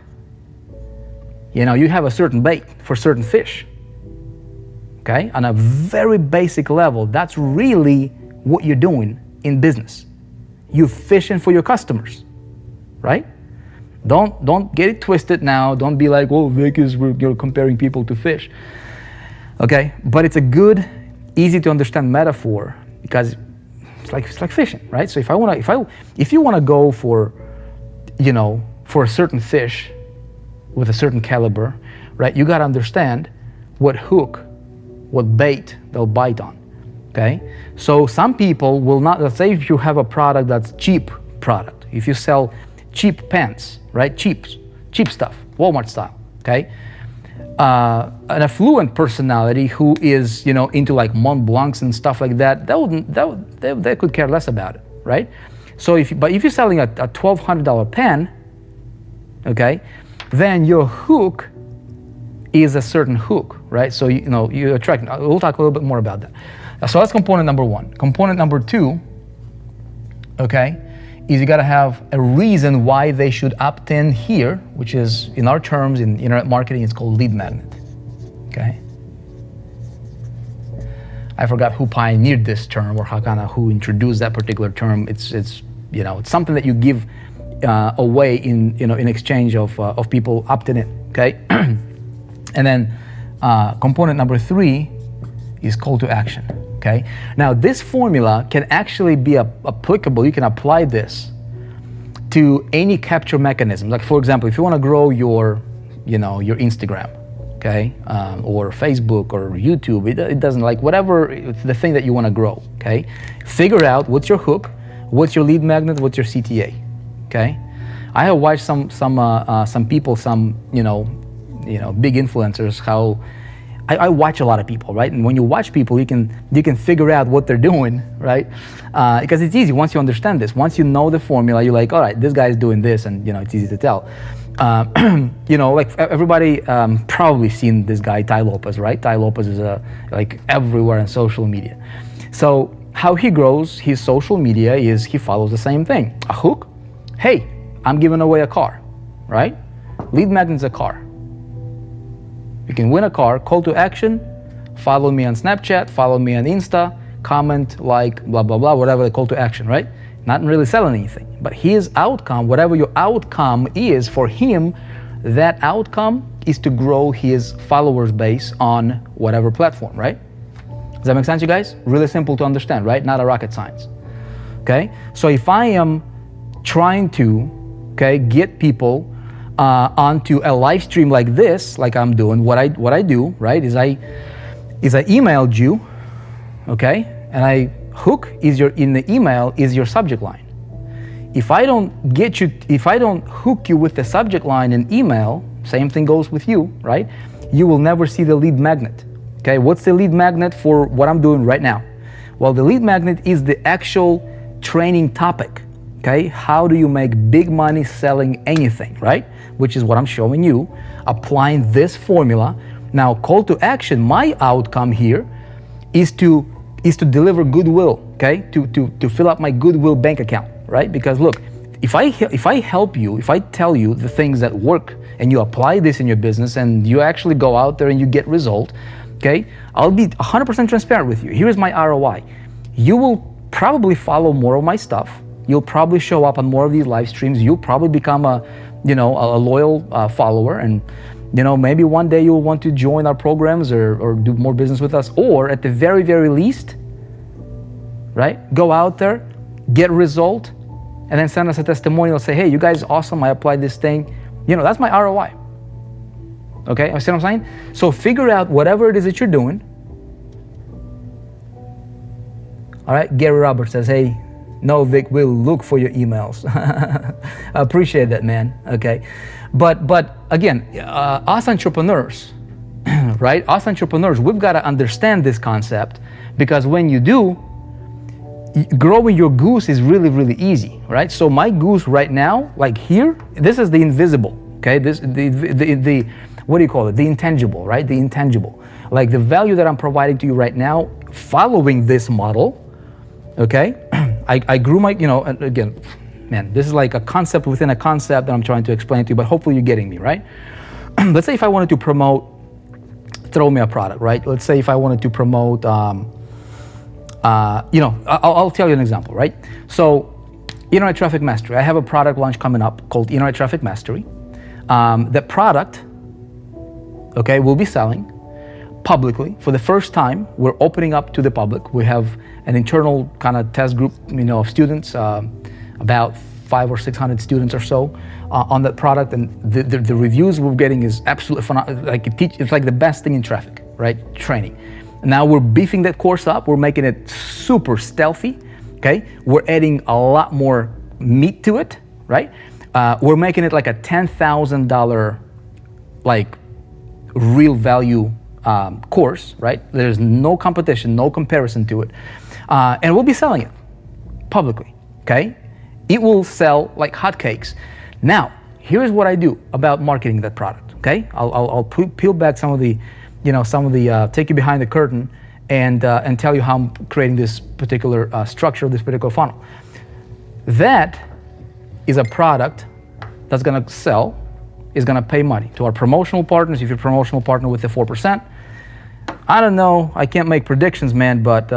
you have a certain bait for certain fish, okay? On a very basic level, that's really what you're doing in business. You fishing for your customers, right? Don't get it twisted now. Don't be like, oh, Vick you're comparing people to fish. Okay, but it's a good, easy to understand metaphor because it's like fishing, right? So if you wanna go for, for a certain fish with a certain caliber, right? You gotta understand what hook, what bait they'll bite on. Okay, so some people will not. Let's say if you have a product that's cheap product, if you sell cheap pants, right? Cheap stuff, Walmart style. Okay, an affluent personality who is into like Mont Blancs and stuff like that, they could care less about it, right? So if you're selling a $1,200 pen, okay, then your hook is a certain hook, right? So you attract. We'll talk a little bit more about that. So that's component number one. Component number two, okay, is you gotta have a reason why they should opt in here, which is in our terms in internet marketing, it's called lead magnet. Okay. I forgot who pioneered this term or who introduced that particular term. It's something that you give away in exchange of people opting in. Okay. And then component number three is call to action. Okay. Now this formula can actually be applicable. You can apply this to any capture mechanism. Like for example, if you want to grow your Instagram, okay, or Facebook or YouTube, it doesn't, like whatever the thing that you want to grow. Okay. Figure out what's your hook, what's your lead magnet, what's your CTA. Okay. I have watched some people, big influencers, how I watch a lot of people, right? And when you watch people, you can figure out what they're doing, right? Because it's easy once you understand this. Once you know the formula, you're like, all right, this guy's doing this, and it's easy to tell. Like everybody probably seen this guy Ty Lopez, right? Ty Lopez is like everywhere on social media. So how he grows his social media is he follows the same thing. A hook, hey, I'm giving away a car, right? Lead magnet's a car. You can win a car. Call to action, follow me on Snapchat, follow me on Insta, comment, like, blah, blah, blah, whatever the call to action, right? Not really selling anything. But his outcome, whatever your outcome is for him, that outcome is to grow his followers base on whatever platform, right? Does that make sense, you guys? Really simple to understand, right? Not a rocket science. Okay? So if I am trying to, get people onto a live stream like this, like I'm doing, what I do, right, is I emailed you, okay, and I hook in the email is your subject line. If I don't hook you with the subject line in email, same thing goes with you, right? You will never see the lead magnet. Okay, what's the lead magnet for what I'm doing right now? Well, the lead magnet is the actual training topic. Okay, how do you make big money selling anything, right? Which is what I'm showing you, applying this formula. Now, call to action, my outcome here is to deliver goodwill, okay? To fill up my goodwill bank account, right? Because look, if I help you, if I tell you the things that work and you apply this in your business and you actually go out there and you get result, okay? I'll be 100% transparent with you. Here's my ROI. You will probably follow more of my stuff. You'll probably show up on more of these live streams. You'll probably become a loyal follower, and maybe one day you'll want to join our programs or do more business with us, or at the very, very least, right? Go out there, get a result, and then send us a testimonial. Say, hey, you guys are awesome. I applied this thing. That's my ROI. Okay, you see what I'm saying? So figure out whatever it is that you're doing. All right, Gary Roberts says, hey, no, Vick, we'll look for your emails. I appreciate that, man. Okay, but again, us entrepreneurs, right? Us entrepreneurs, we've got to understand this concept, because when you do, growing your goose is really, really easy, right? So my goose right now, like here, this is the invisible. Okay, this the what do you call it? The intangible, right? The intangible, like the value that I'm providing to you right now, following this model. Okay. I grew my, again, man, this is like a concept within a concept that I'm trying to explain to you, but hopefully you're getting me, right? Let's say if I wanted to promote, throw me a product, right? Let's say if I wanted to promote I'll tell you an example, right? So, Internet Traffic Mastery. I have a product launch coming up called Internet Traffic Mastery. The product, okay, we'll be selling publicly for the first time. We're opening up to the public. We have an internal kind of test group, of students, about 500 or 600 students or so on that product, and the reviews we're getting is absolutely phenomenal. Like it's like the best thing in traffic, right? Training. Now we're beefing that course up. We're making it super stealthy. Okay, we're adding a lot more meat to it, right? We're making it like a $10,000 like real value course, right? There's no competition, no comparison to it, and we'll be selling it publicly. Okay, it will sell like hotcakes. Now, here's what I do about marketing that product. Okay, I'll peel back some of the, take you behind the curtain and tell you how I'm creating this particular structure, this particular funnel. That is a product that's gonna sell, is gonna pay money to our promotional partners. If you're a promotional partner with the 4%, I don't know, I can't make predictions, man, but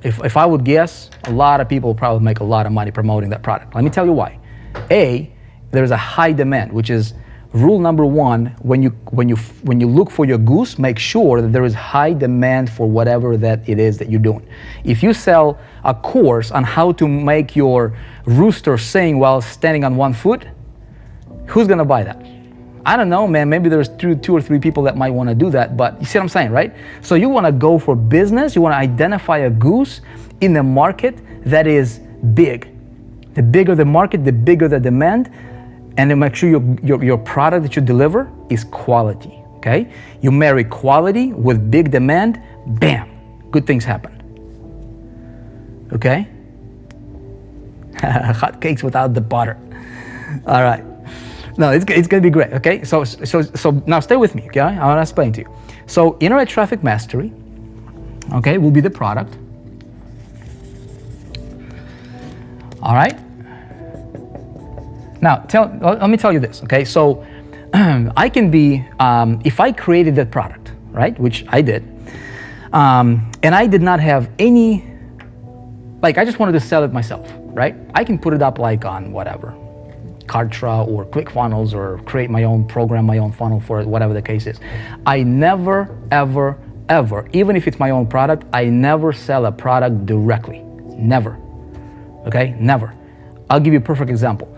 if I would guess, a lot of people probably make a lot of money promoting that product. Let me tell you why. There's a high demand, which is rule number one. When you look for your goose, make sure that there is high demand for whatever that it is that you're doing. If you sell a course on how to make your rooster sing while standing on one foot, who's gonna buy that? I don't know, man. Maybe there's two or three people that might want to do that, but you see what I'm saying, right? So you want to go for business. You want to identify a goose in the market that is big. The bigger the market, the bigger the demand, and then make sure your product that you deliver is quality. Okay? You marry quality with big demand, bam, good things happen. Okay? Hot cakes without the butter. All right. No, it's going to be great, okay? So now stay with me, okay? I want to explain to you. So Internet Traffic Mastery, okay, will be the product. All right? Now, let me tell you this, okay? So I can be, if I created that product, right, which I did, and I did not have any, like I just wanted to sell it myself, right? I can put it up like on whatever, Kartra or ClickFunnels, or create my own program, my own funnel for it, whatever the case is. I never, ever, ever, even if it's my own product, I never sell a product directly. Never. Okay? Never. I'll give you a perfect example.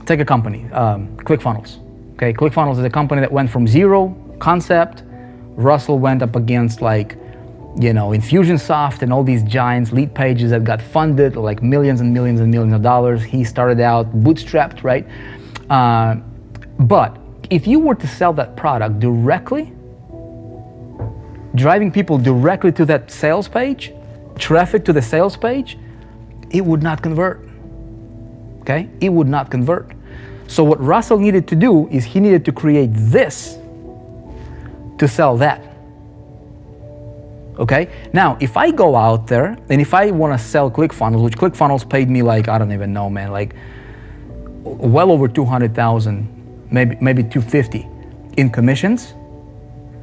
Take a company, ClickFunnels. Okay? ClickFunnels is a company that went from zero concept. Russell went up against like, Infusionsoft and all these giants, lead pages that got funded like millions and millions and millions of dollars. He started out bootstrapped, right? But if you were to sell that product directly, driving people directly to that sales page, traffic to the sales page, it would not convert. Okay? It would not convert. So what Russell needed to do is he needed to create this to sell that. Okay, now if I go out there and if I want to sell ClickFunnels, which ClickFunnels paid me like, I don't even know, man, like well over 200,000, maybe 250 in commissions,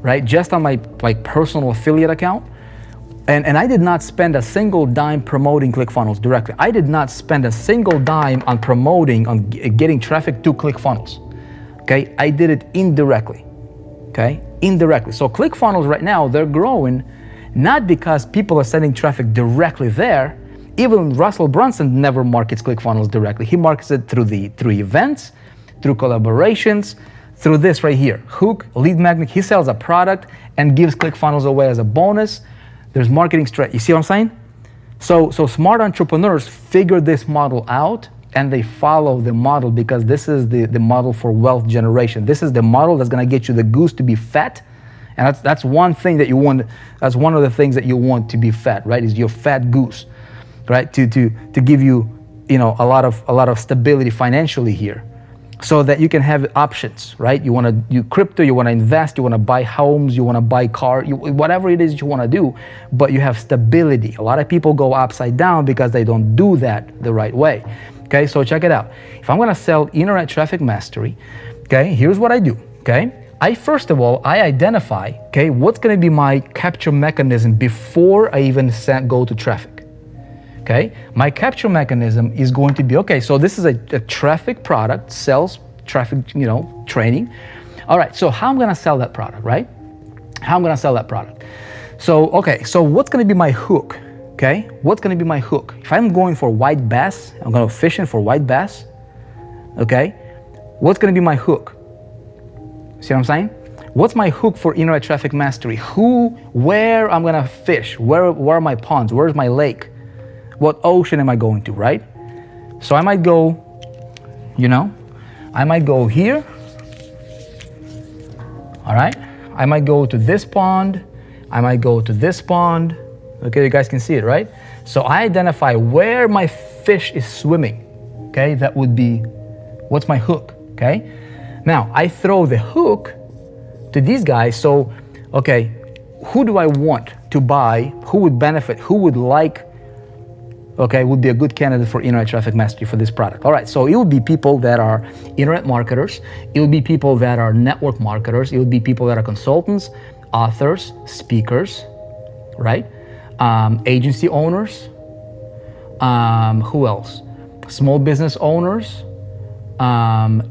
right? Just on my like personal affiliate account. And I did not spend a single dime promoting ClickFunnels directly. I did not spend a single dime on promoting, on getting traffic to ClickFunnels. Okay, I did it indirectly. Okay, indirectly. So ClickFunnels right now, they're growing not because people are sending traffic directly there. Even Russell Brunson never markets ClickFunnels directly. He markets it through events, through collaborations, through this right here, hook, lead magnet. He sells a product and gives ClickFunnels away as a bonus. There's marketing strategy. You see what I'm saying? So smart entrepreneurs figure this model out and they follow the model because this is the model for wealth generation. This is the model that's gonna get you the goose to be fat. And that's one thing that you want. That's one of the things that you want to be fat, right? Is your fat goose, right? To give you, a lot of stability financially here, so that you can have options, right? You want to do crypto, you want to invest, you want to buy homes, you want to buy car, whatever it is you want to do, but you have stability. A lot of people go upside down because they don't do that the right way. Okay, so check it out. If I'm going to sell Internet Traffic Mastery, okay, here's what I do. Okay. first of all, I identify, okay, what's going to be my capture mechanism before I even go to traffic. Okay, my capture mechanism is going to be, okay, so this is a traffic product, sales traffic, training. All right, so how I'm going to sell that product, right? How I'm going to sell that product. So, okay, so what's going to be my hook? Okay, what's going to be my hook? If I'm going for white bass, I'm going to fishing for white bass. Okay, what's going to be my hook? See what I'm saying? What's my hook for internet traffic mastery? Where I'm going to fish? Where are my ponds? Where's my lake? What ocean am I going to, right? So I might go, I might go here. All right, I might go to this pond. I might go to this pond. Okay, you guys can see it, right? So I identify where my fish is swimming. Okay, that would be, what's my hook? Okay, now I throw the hook to these guys. So, okay, who do I want to buy? Who would benefit? Who would like? Okay, would be a good candidate for internet traffic mastery for this product. All right, so it would be people that are internet marketers. It would be people that are network marketers. It would be people that are consultants, authors, speakers, right? Agency owners. Who else? Small business owners.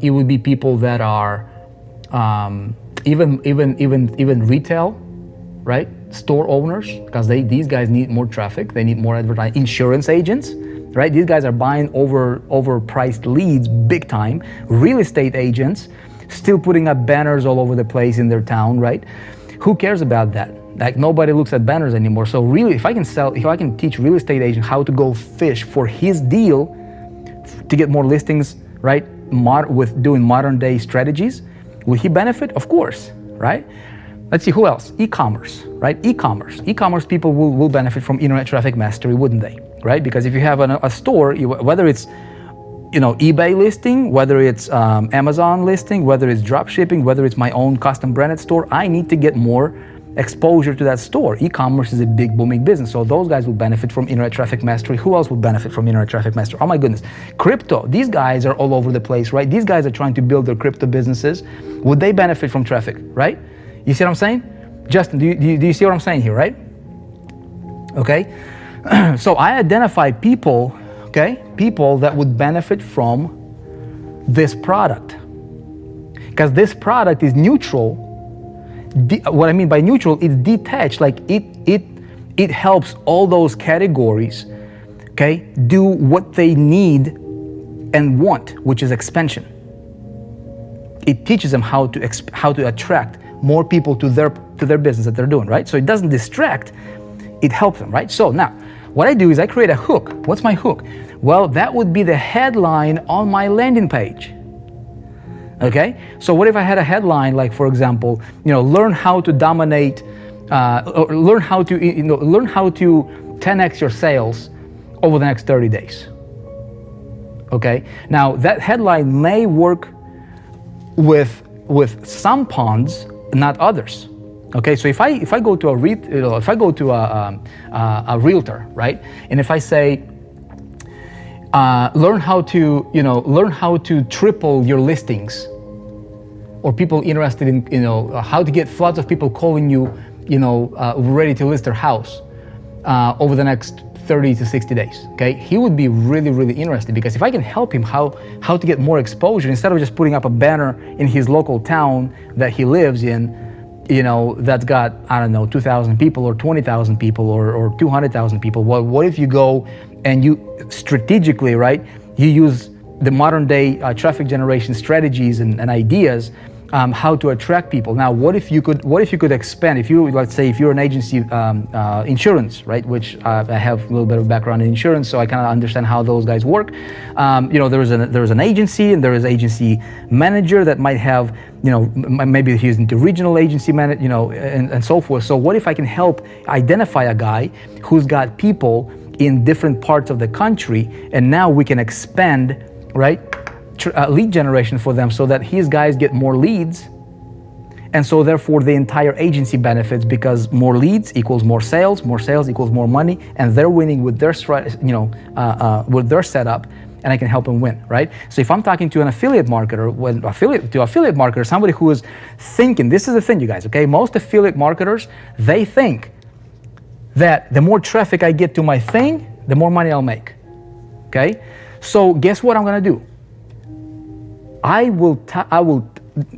It would be people that are even retail, right? Store owners, because these guys need more traffic, they need more advertising. Insurance agents, right? These guys are buying overpriced leads big time. Real estate agents, still putting up banners all over the place in their town, right? Who cares about that? Like, nobody looks at banners anymore. So really, if I can teach real estate agent how to go fish for his deal to get more listings, right? With doing modern day strategies, will he benefit? Of course, right? Let's see, who else? E-commerce, right? E-commerce people will benefit from internet traffic mastery, wouldn't they? Right? Because if you have a store, whether it's eBay listing, whether it's Amazon listing, whether it's drop shipping, whether it's my own custom branded store, I need to get more exposure to that store. E-commerce is a big booming business, so those guys will benefit from internet traffic mastery. Who else would benefit from internet traffic mastery? Oh my goodness, crypto. These guys are all over the place, right? These guys are trying to build their crypto businesses. Would they benefit from traffic, right? You see what I'm saying? Justin, do you see what I'm saying here, right? Okay, so I identify people, okay, people that would benefit from this product, because this product is neutral. What I mean by neutral, it's detached, like it helps all those categories, okay, do what they need and want, which is expansion. It teaches them how to attract more people to their business that they're doing, right? So it doesn't distract, it helps them, right? So now, what I do is I create a hook. What's my hook? Well, that would be the headline on my landing page. Okay? So what if I had a headline like, for example, learn how to dominate, or learn how to 10x your sales over the next 30 days. Okay? Now that headline may work with some ponds, not others. Okay, so if I go to a realtor, right, and if I say learn how to triple your listings, or people interested in how to get floods of people calling you, ready to list their house over the next 30 to 60 days. Okay, he would be really, really interested, because if I can help him how to get more exposure, instead of just putting up a banner in his local town that he lives in, that's got, I don't know, 2,000 people or 20,000 people or 200,000 people. Well, what if you go and you strategically, right, you use the modern day traffic generation strategies and ideas, how to attract people. Now, what if you could expand? If you're an agency, insurance, right? Which I have a little bit of background in insurance, so I kind of understand how those guys work. There's an agency, and there is agency manager that might have, maybe he's into regional agency manager, and so forth. So what if I can help identify a guy who's got people in different parts of the country, and now we can expand, right? Lead generation for them, so that his guys get more leads, and so therefore the entire agency benefits, because more leads equals more sales equals more money, and they're winning with their with their setup, and I can help them win, right? So if I'm talking to an affiliate marketer, affiliate marketer, somebody who is thinking, this is the thing, you guys, okay? Most affiliate marketers, they think that the more traffic I get to my thing, the more money I'll make, okay? So guess what I'm gonna do?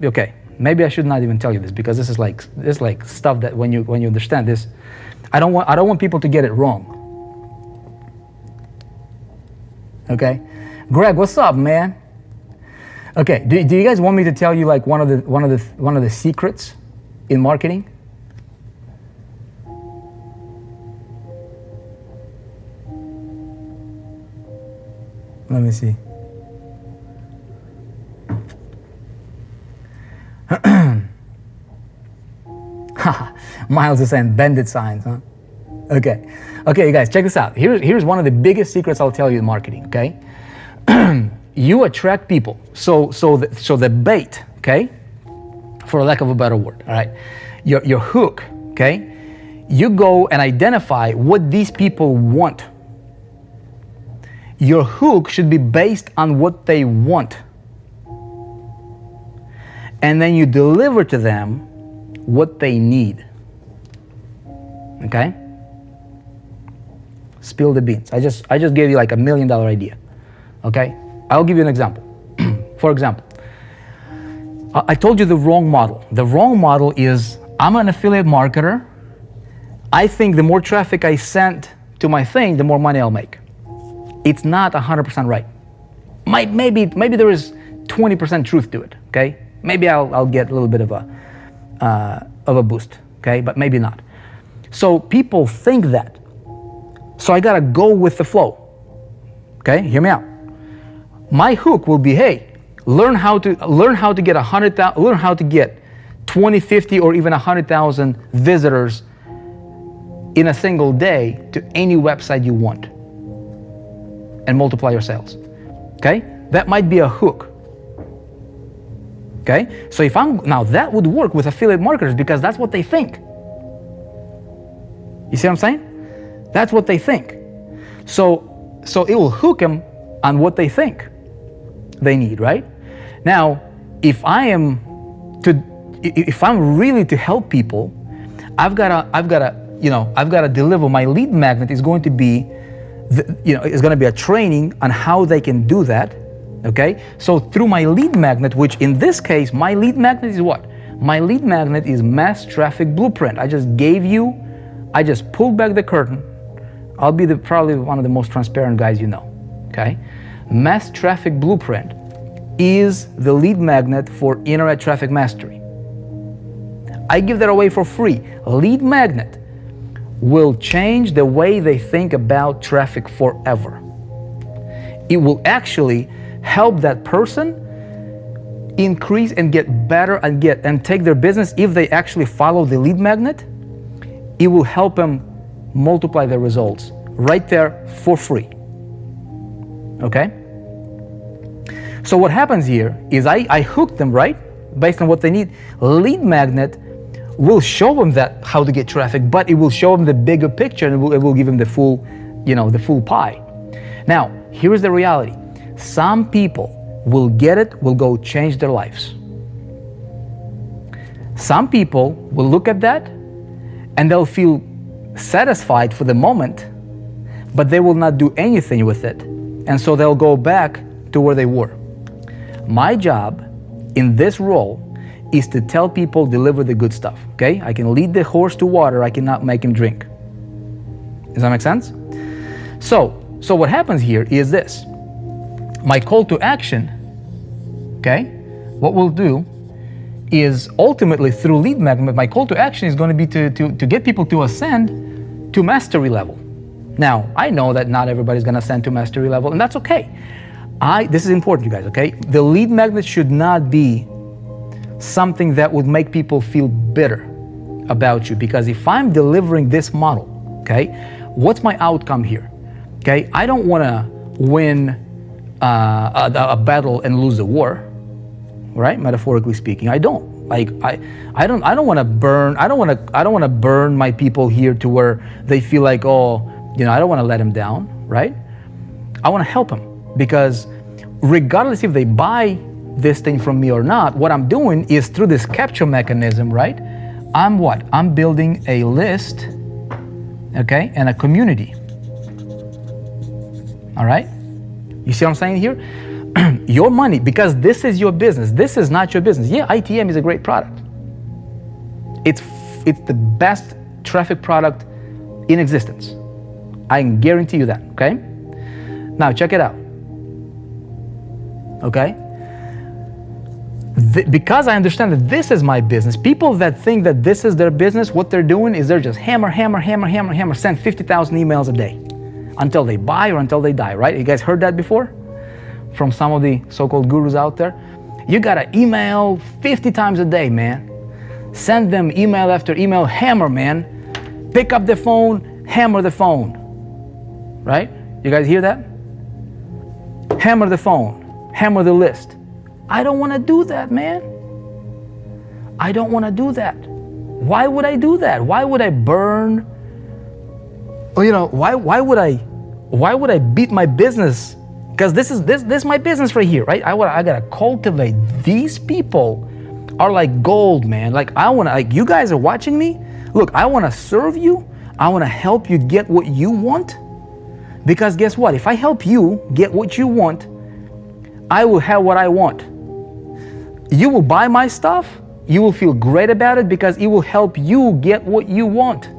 Okay, maybe I should not even tell you this, because this is like stuff that when you understand this, I don't want people to get it wrong. Okay, Greg, what's up, man? Okay, do you guys want me to tell you like one of the secrets in marketing? Let me see. Miles is saying bandit signs, huh? Okay, you guys, check this out. Here's one of the biggest secrets I'll tell you in marketing, okay? You attract people. So the bait, okay? For lack of a better word, all right? Your hook, okay? You go and identify what these people want. Your hook should be based on what they want. And then you deliver to them what they need, okay? Spill the beans. I just gave you like $1 million idea, okay? I'll give you an example. For example, I told you the wrong model. The wrong model is, I'm an affiliate marketer. I think the more traffic I send to my thing, the more money I'll make. It's not 100% right. Maybe there is 20% truth to it, okay? Maybe I'll get a little bit of a boost, okay? But maybe not. So people think that. So I gotta go with the flow. Okay, hear me out. My hook will be, hey, learn how to get 100,000, learn how to get 20, 50, or even 100,000 visitors in a single day to any website you want, and multiply your sales. Okay, that might be a hook. Okay, so now that would work with affiliate marketers because that's what they think. You see what I'm saying? That's what they think. So it will hook them on what they think they need, right? Now, if I'm really to help people, I've gotta deliver. My lead magnet is going to be, is going to be a training on how they can do that. Okay. So through my lead magnet, which in this case, my lead magnet is what? My lead magnet is Mass Traffic Blueprint. I just pulled back the curtain. I'll be probably one of the most transparent guys you know, okay? Mass Traffic Blueprint is the lead magnet for internet traffic mastery. I give that away for free. Lead magnet will change the way they think about traffic forever. It will actually help that person increase and get better and take their business. If they actually follow the lead magnet, it will help them multiply their results right there for free. Okay? So what happens here is I hook them, right? Based on what they need. Lead magnet will show them that how to get traffic, but it will show them the bigger picture, and it will give them the full, the full pie. Now, here is the reality. Some people will get it, will go change their lives. Some people will look at that and they'll feel satisfied for the moment, but they will not do anything with it. And so they'll go back to where they were. My job in this role is to tell people, deliver the good stuff, okay? I can lead the horse to water, I cannot make him drink. Does that make sense? So what happens here is this. My call to action, okay? What we'll do is ultimately through lead magnet, my call to action is going to be to get people to ascend to mastery level. Now, I know that not everybody's going to ascend to mastery level, and that's okay. This is important, you guys, okay? The lead magnet should not be something that would make people feel bitter about you, because if I'm delivering this model, okay, what's my outcome here? Okay, I don't want to win a battle and lose a war, right? Metaphorically speaking, I don't. Like I don't want to burn my people here to where they feel like, oh, I don't want to let them down, right? I want to help them. Because regardless if they buy this thing from me or not, what I'm doing is through this capture mechanism, right? I'm building a list, okay, and a community. All right? You see what I'm saying here? Your money, because this is your business. This is not your business. Yeah, ITM is a great product. It's the best traffic product in existence. I can guarantee you that, okay? Now check it out. Okay? Because I understand that this is my business, people that think that this is their business, what they're doing is they're just hammer, send 50,000 emails a day until they buy or until they die, right? You guys heard that before? From some of the so-called gurus out there? You gotta email 50 times a day, man. Send them email after email, hammer, man. Pick up the phone, hammer the phone. Right? You guys hear that? Hammer the phone, hammer the list. I don't want to do that, man. I don't want to do that. Why would I do that? Why would I burn? You know, why would I beat my business? Because this is my business right here, right? I gotta cultivate. These people are like gold, man. Like you guys are watching me. Look, I want to serve you. I want to help you get what you want. Because guess what? If I help you get what you want, I will have what I want. You will buy my stuff. You will feel great about it because it will help you get what you want.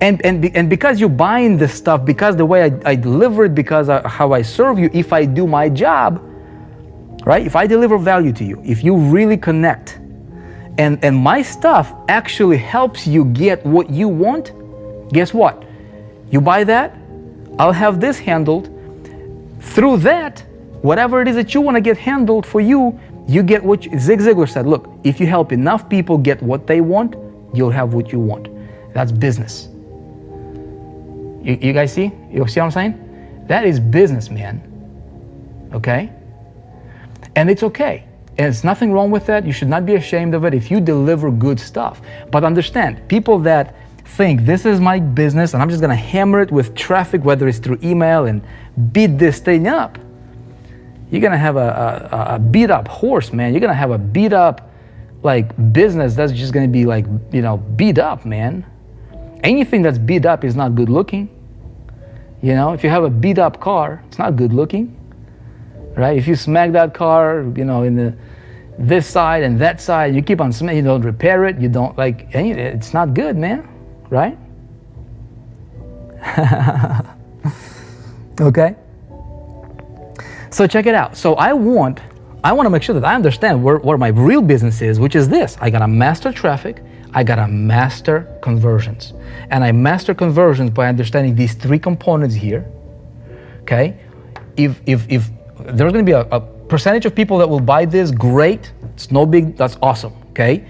And because you're buying this stuff, because the way I deliver it, because how I serve you, if I do my job, right? If I deliver value to you, if you really connect, and my stuff actually helps you get what you want, guess what? You buy that, I'll have this handled. Through that, whatever it is that you want to get handled for you, you get what Zig Ziglar said, look, if you help enough people get what they want, you'll have what you want. That's business. You guys see? You see what I'm saying? That is business, man. Okay? And it's okay. And there's nothing wrong with that. You should not be ashamed of it if you deliver good stuff. But understand, people that think this is my business and I'm just gonna hammer it with traffic, whether it's through email and beat this thing up, you're gonna have a beat up horse, man. You're gonna have a beat up business that's just gonna be beat up, man. Anything that's beat up is not good looking. If you have a beat up car, it's not good looking, right? If you smack that car, in this side and that side, you keep on smacking, you don't repair it, you don't it's not good, man, right? Okay? So check it out. So I want to make sure that I understand where my real business is, which is this. I gotta master traffic, I gotta master conversions. And I master conversions by understanding these three components here, okay? If there's gonna be a percentage of people that will buy this, great, it's no big, that's awesome, okay?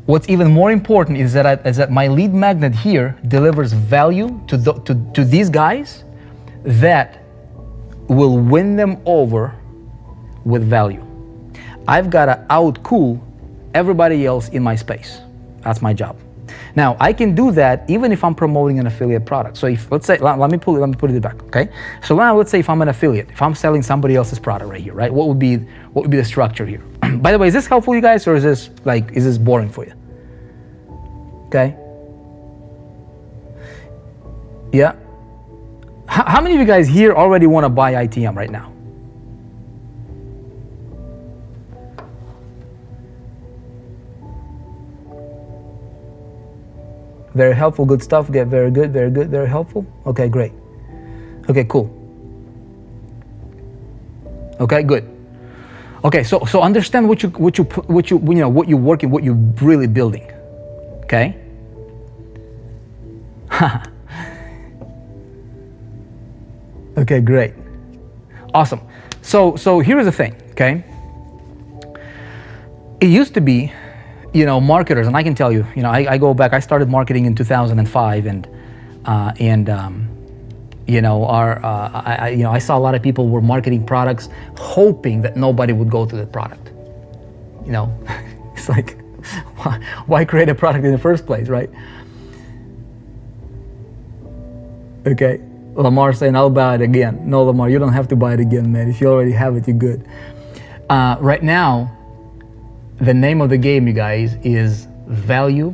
What's even more important is that my lead magnet here delivers value to these guys that will win them over with value. I've gotta outcool everybody else in my space. That's my job. Now, I can do that even if I'm promoting an affiliate product. So if, let's say, let me put it back, okay? So now let's say if I'm an affiliate, if I'm selling somebody else's product right here, right? What would be the structure here? By the way, is this helpful, you guys, or is this boring for you? Okay? Yeah? How many of you guys here already want to buy ITM right now? Very helpful, good stuff. Get very good, very helpful. Okay, great. Okay, cool. Okay, good. Okay, so understand what you're working, what you're really building. Okay. Okay, great. Awesome. So here's the thing. Okay. It used to be, marketers, and I can tell you, I go back. I started marketing in 2005, I saw a lot of people were marketing products, hoping that nobody would go to the product. It's like, why create a product in the first place, right? Okay, Lamar saying, I'll buy it again. No, Lamar, you don't have to buy it again, man. If you already have it, you're good. Right now, the name of the game, you guys, is value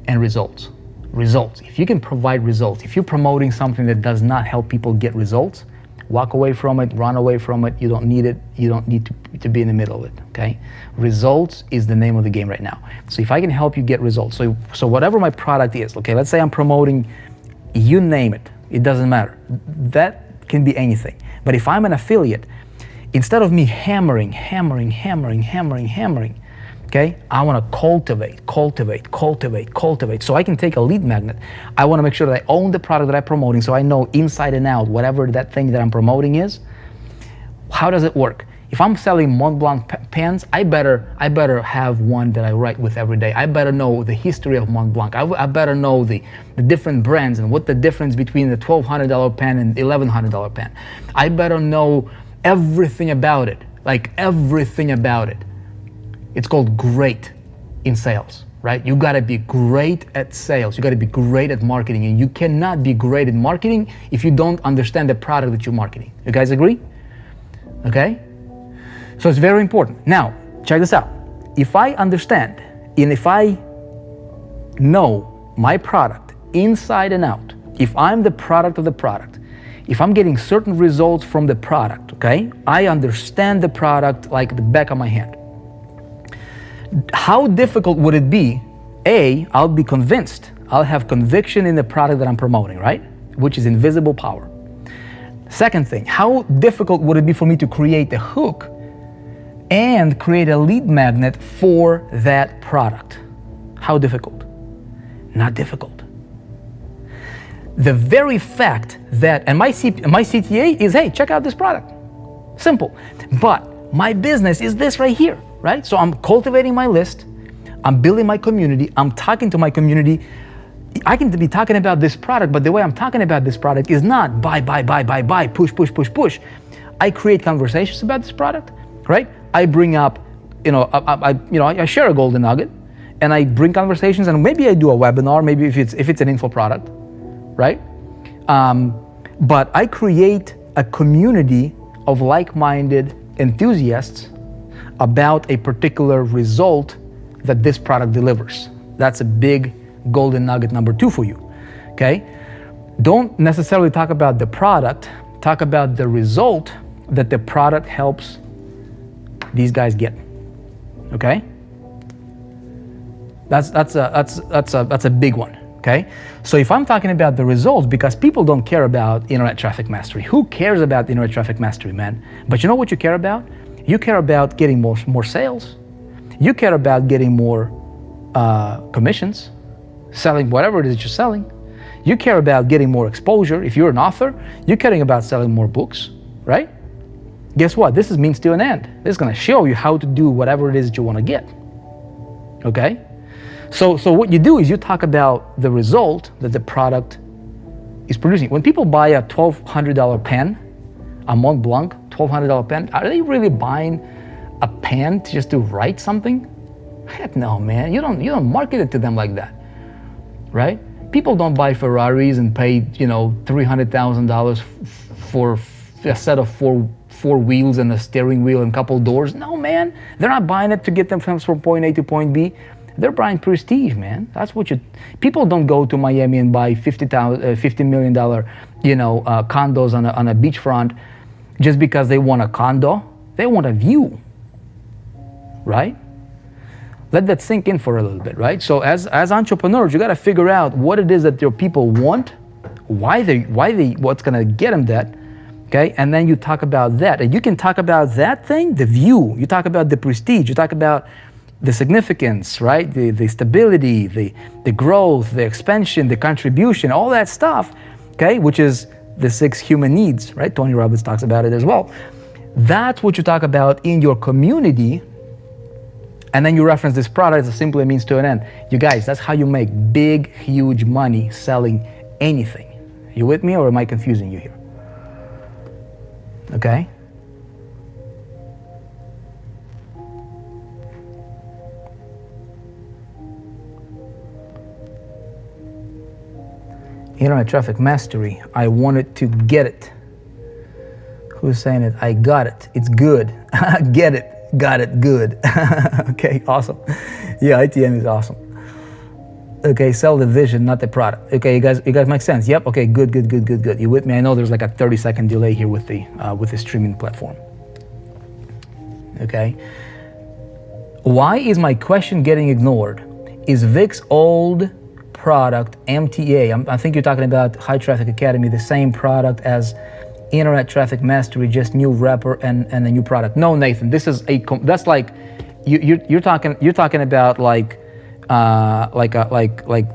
and results. Results. If you can provide results, if you're promoting something that does not help people get results, walk away from it, run away from it. You don't need it. You don't need to be in the middle of it, okay? Results is the name of the game right now. So if I can help you get results, so whatever my product is, okay, let's say I'm promoting, you name it, it doesn't matter. That can be anything. But if I'm an affiliate, instead of me hammering, okay, I want to cultivate. So I can take a lead magnet. I want to make sure that I own the product that I'm promoting, so I know inside and out whatever that thing that I'm promoting is. How does it work? If I'm selling Mont Blanc pens, I better have one that I write with every day. I better know the history of Mont Blanc. I better know the different brands and what the difference between the $1,200 pen and $1,100 pen. I better know everything about it, like everything about it. It's called great in sales, right? You gotta be great at sales. You gotta be great at marketing, and you cannot be great at marketing if you don't understand the product that you're marketing. You guys agree? Okay? So it's very important. Now, check this out. If I understand and if I know my product inside and out, if I'm the product of the product, if I'm getting certain results from the product, okay, I understand the product like the back of my hand. How difficult would it be? I'll be convinced. I'll have conviction in the product that I'm promoting, right? Which is invisible power. Second thing, how difficult would it be for me to create a hook and create a lead magnet for that product? How difficult? Not difficult. The very fact that, and my CTA is, hey, check out this product. Simple. But my business is this right here, right? So I'm cultivating my list, I'm building my community, I'm talking to my community. I can be talking about this product, but the way I'm talking about this product is not buy, push. I create conversations about this product, right? I bring up, I share a golden nugget, and I bring conversations, and maybe I do a webinar, maybe if it's an info product, right? But I create a community of like-minded enthusiasts about a particular result that this product delivers. That's a big golden nugget number 2 for you, okay? Don't necessarily talk about the product, talk about the result that the product helps these guys get, okay? That's a big one, okay? So if I'm talking about the results, because people don't care about internet traffic mastery. Who cares about internet traffic mastery, man? But you know what you care about? You care about getting more sales. You care about getting more commissions, selling whatever it is you're selling. You care about getting more exposure. If you're an author, you're caring about selling more books, right? Guess what? This is means to an end. This is going to show you how to do whatever it is that you want to get, okay? So what you do is you talk about the result that the product is producing. When people buy a $1,200 pen, a Mont Blanc $1,200 pen, are they really buying a pen just to write something? Heck no, man. You don't market it to them like that, right? People don't buy Ferraris and pay $300,000 for a set of four wheels and a steering wheel and a couple doors. No, man. They're not buying it to get them from point A to point B. They're buying prestige, man. That's what people don't go to Miami and buy $50 million, condos on a beachfront just because they want a condo. They want a view, right? Let that sink in for a little bit, right? So as entrepreneurs, you got to figure out what it is that your people want, what's going to get them that, okay? And then you talk about that. And you can talk about that thing, the view. You talk about the prestige. You talk about the significance, right? The stability, the growth, the expansion, the contribution, all that stuff, okay? Which is the 6 human needs, right? Tony Robbins talks about it as well. That's what you talk about in your community. And then you reference this product as simply a means to an end. You guys, that's how you make big, huge money selling anything. You with me, or am I confusing you here? Okay? Internet traffic mastery. I wanted to get it. Who's saying it? I got it. It's good. Get it. Got it. Good. Okay, awesome. Yeah, ITM is awesome. Okay, sell the vision, not the product. Okay, you guys make sense? Yep. Okay, good. You with me? I know there's like a 30-second delay here with the streaming platform. Okay. Why is my question getting ignored? Is Vick's old product MTA? I think you're talking about High Traffic Academy, the same product as Internet Traffic Mastery, just new wrapper and a new product. No, Nathan, this is that's like you're talking about like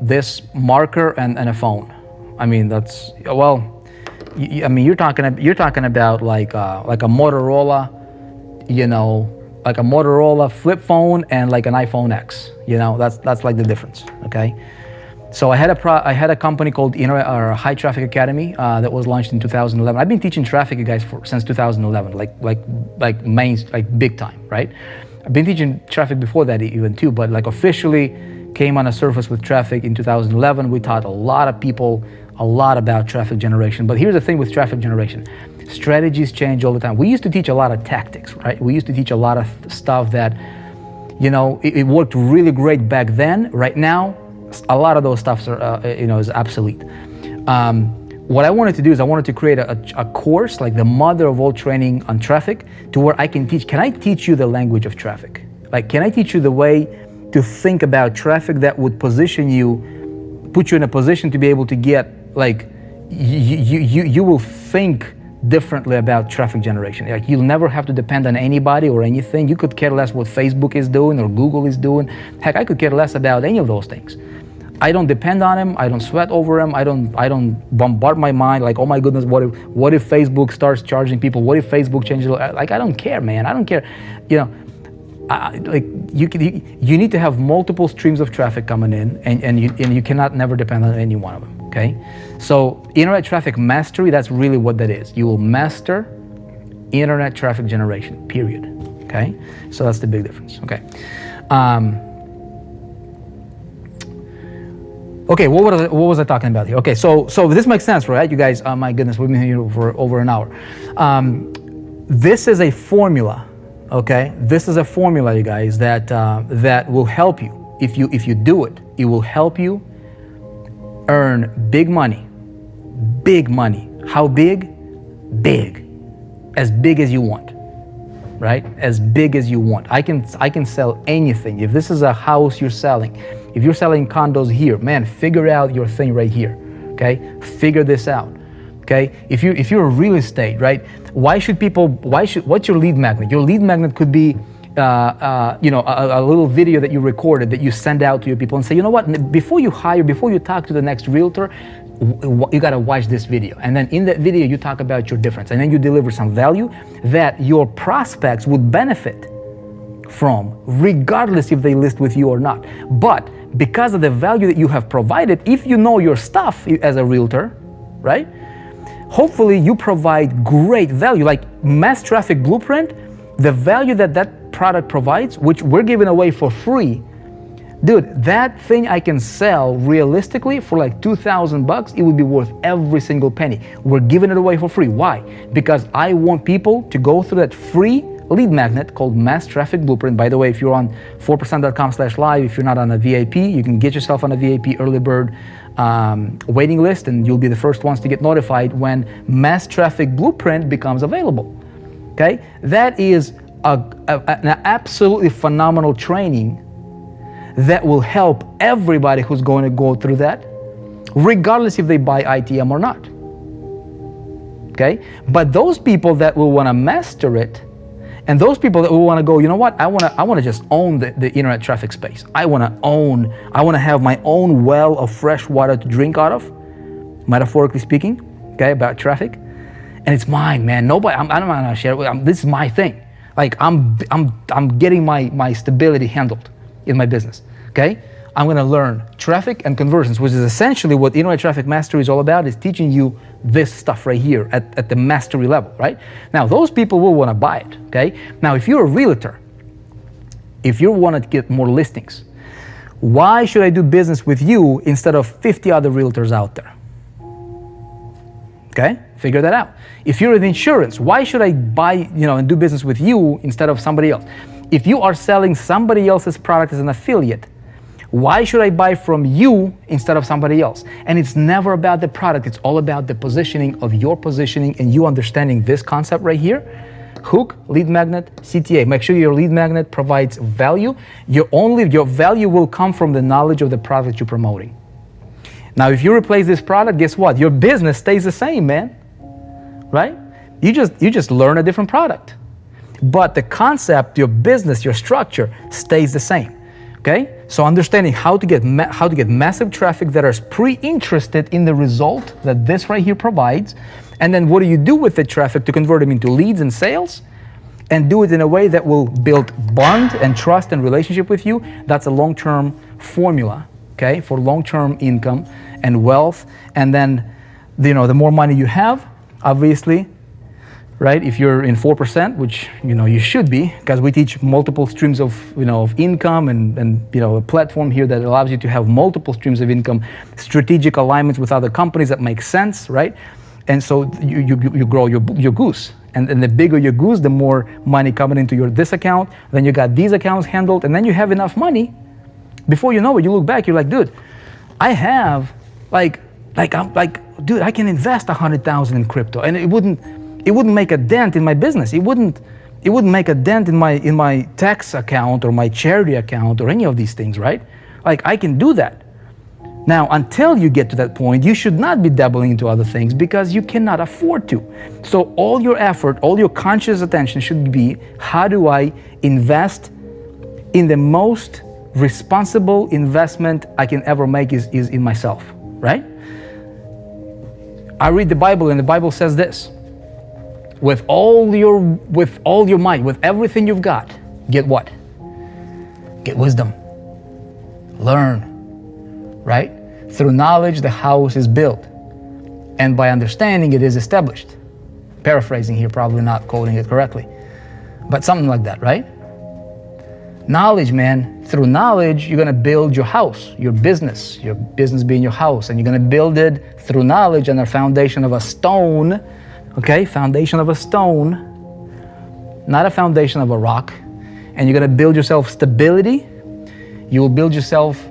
this marker and a phone. I mean that's I mean you're talking about like a Motorola, like a Motorola flip phone and like an iPhone X. That's like the difference. Okay. So I had a company called High Traffic Academy that was launched in 2011. I've been teaching traffic, you guys, since 2011, like big time, right? I've been teaching traffic before that even too, but like officially came on a surface with traffic in 2011. We taught a lot of people a lot about traffic generation. But here's the thing with traffic generation. Strategies change all the time. We used to teach a lot of tactics, right? We used to teach a lot of stuff that, it worked really great back then. Right now, a lot of those stuff is obsolete. What I wanted to do is I wanted to create a course, like the mother of all training on traffic, to where I can teach. Can I teach you the language of traffic? Like, can I teach you the way to think about traffic that would put you in a position to be able to get, like, you will think differently about traffic generation. Like, you'll never have to depend on anybody or anything. You could care less what Facebook is doing or Google is doing. Heck, I could care less about any of those things. I don't depend on him. I don't sweat over him. I don't bombard my mind like, oh my goodness, what if Facebook starts charging people? What if Facebook changes? Like, I don't care, man. I don't care. You need to have multiple streams of traffic coming in, and you cannot never depend on any one of them. Okay, so Internet Traffic Mastery, that's really what that is. You will master Internet traffic generation. Period. Okay, so that's the big difference. Okay. Okay, what was I talking about here? Okay, so this makes sense, right? You guys, my goodness, we've been here for over an hour. This is a formula, okay? This is a formula, you guys, that will help you. If you do it, it will help you earn big money. Big money. How big? Big. As big as you want, right? As big as you want. I can sell anything. If this is a house you're selling, if you're selling condos here, man, figure out your thing right here, okay? Figure this out, okay? If you're a real estate, right? What's your lead magnet? Your lead magnet could be, a little video that you recorded that you send out to your people and say, you know what? Before you talk to the next realtor, you gotta watch this video. And then in that video, you talk about your difference. And then you deliver some value that your prospects would benefit from, regardless if they list with you or not. But because of the value that you have provided, if you know your stuff as a realtor, right? Hopefully you provide great value, like Mass Traffic Blueprint, the value that product provides, which we're giving away for free. Dude, that thing I can sell realistically for like $2,000. It would be worth every single penny. We're giving it away for free. Why? Because I want people to go through that free lead magnet called Mass Traffic Blueprint. By the way, if you're on 4percent.com/live, if you're not on a VIP, you can get yourself on a VIP early bird waiting list, and you'll be the first ones to get notified when Mass Traffic Blueprint becomes available. Okay, that is an absolutely phenomenal training that will help everybody who's going to go through that, regardless if they buy ITM or not. Okay, but those people that will want to master it, and those people that will want to go, you know what? I want to just own the internet traffic space. I want to have my own well of fresh water to drink out of, metaphorically speaking. Okay, about traffic, and it's mine, man. Nobody. I don't want to share it. This is my thing. Like I'm getting my stability handled in my business. Okay, I'm going to learn traffic and conversions, which is essentially what internet traffic mastery is all about. Is teaching you this stuff right here at the mastery level, right? Now, those people will want to buy it, okay? Now, if you're a realtor, if you want to get more listings, why should I do business with you instead of 50 other realtors out there? Okay, figure that out. If you're in insurance, why should I buy, and do business with you instead of somebody else? If you are selling somebody else's product as an affiliate, why should I buy from you instead of somebody else? And it's never about the product. It's all about the positioning of your positioning and you understanding this concept right here. Hook, lead magnet, CTA. Make sure your lead magnet provides value. Your value will come from the knowledge of the product you're promoting. Now, if you replace this product, guess what? Your business stays the same, man. Right? You just learn a different product. But the concept, your business, your structure stays the same. Okay? So understanding how to get massive traffic that are pre-interested in the result that this right here provides, and then what do you do with the traffic to convert them into leads and sales, and do it in a way that will build bond and trust and relationship with you. That's a long-term formula, okay, for long-term income and wealth. And then, the more money you have, obviously, right? If you're in 4%, which you should be, because we teach multiple streams of of income and a platform here that allows you to have multiple streams of income, strategic alignments with other companies that make sense, right? And so you grow your goose. And the bigger your goose, the more money coming into this account. Then you got these accounts handled, and then you have enough money. Before you know it, you look back, you're like, dude, I have dude, I can invest $100,000 in crypto, and it wouldn't make a dent in my business. It wouldn't make a dent in my tax account or my charity account or any of these things, right? Like, I can do that. Now, until you get to that point, you should not be dabbling into other things because you cannot afford to. So all your effort, all your conscious attention should be, how do I invest in the most responsible investment I can ever make is in myself, right? I read the Bible, and the Bible says this: with all your might, with everything you've got, get what? Get wisdom. Learn. Right? Through knowledge, the house is built, and by understanding, it is established. Paraphrasing here, probably not quoting it correctly, but something like that, right? Knowledge, man. Through knowledge, you're gonna build your house, your business being your house, and you're gonna build it through knowledge on a foundation of a stone, okay? Foundation of a stone, not a foundation of a rock. And you're gonna build yourself stability. You will build yourself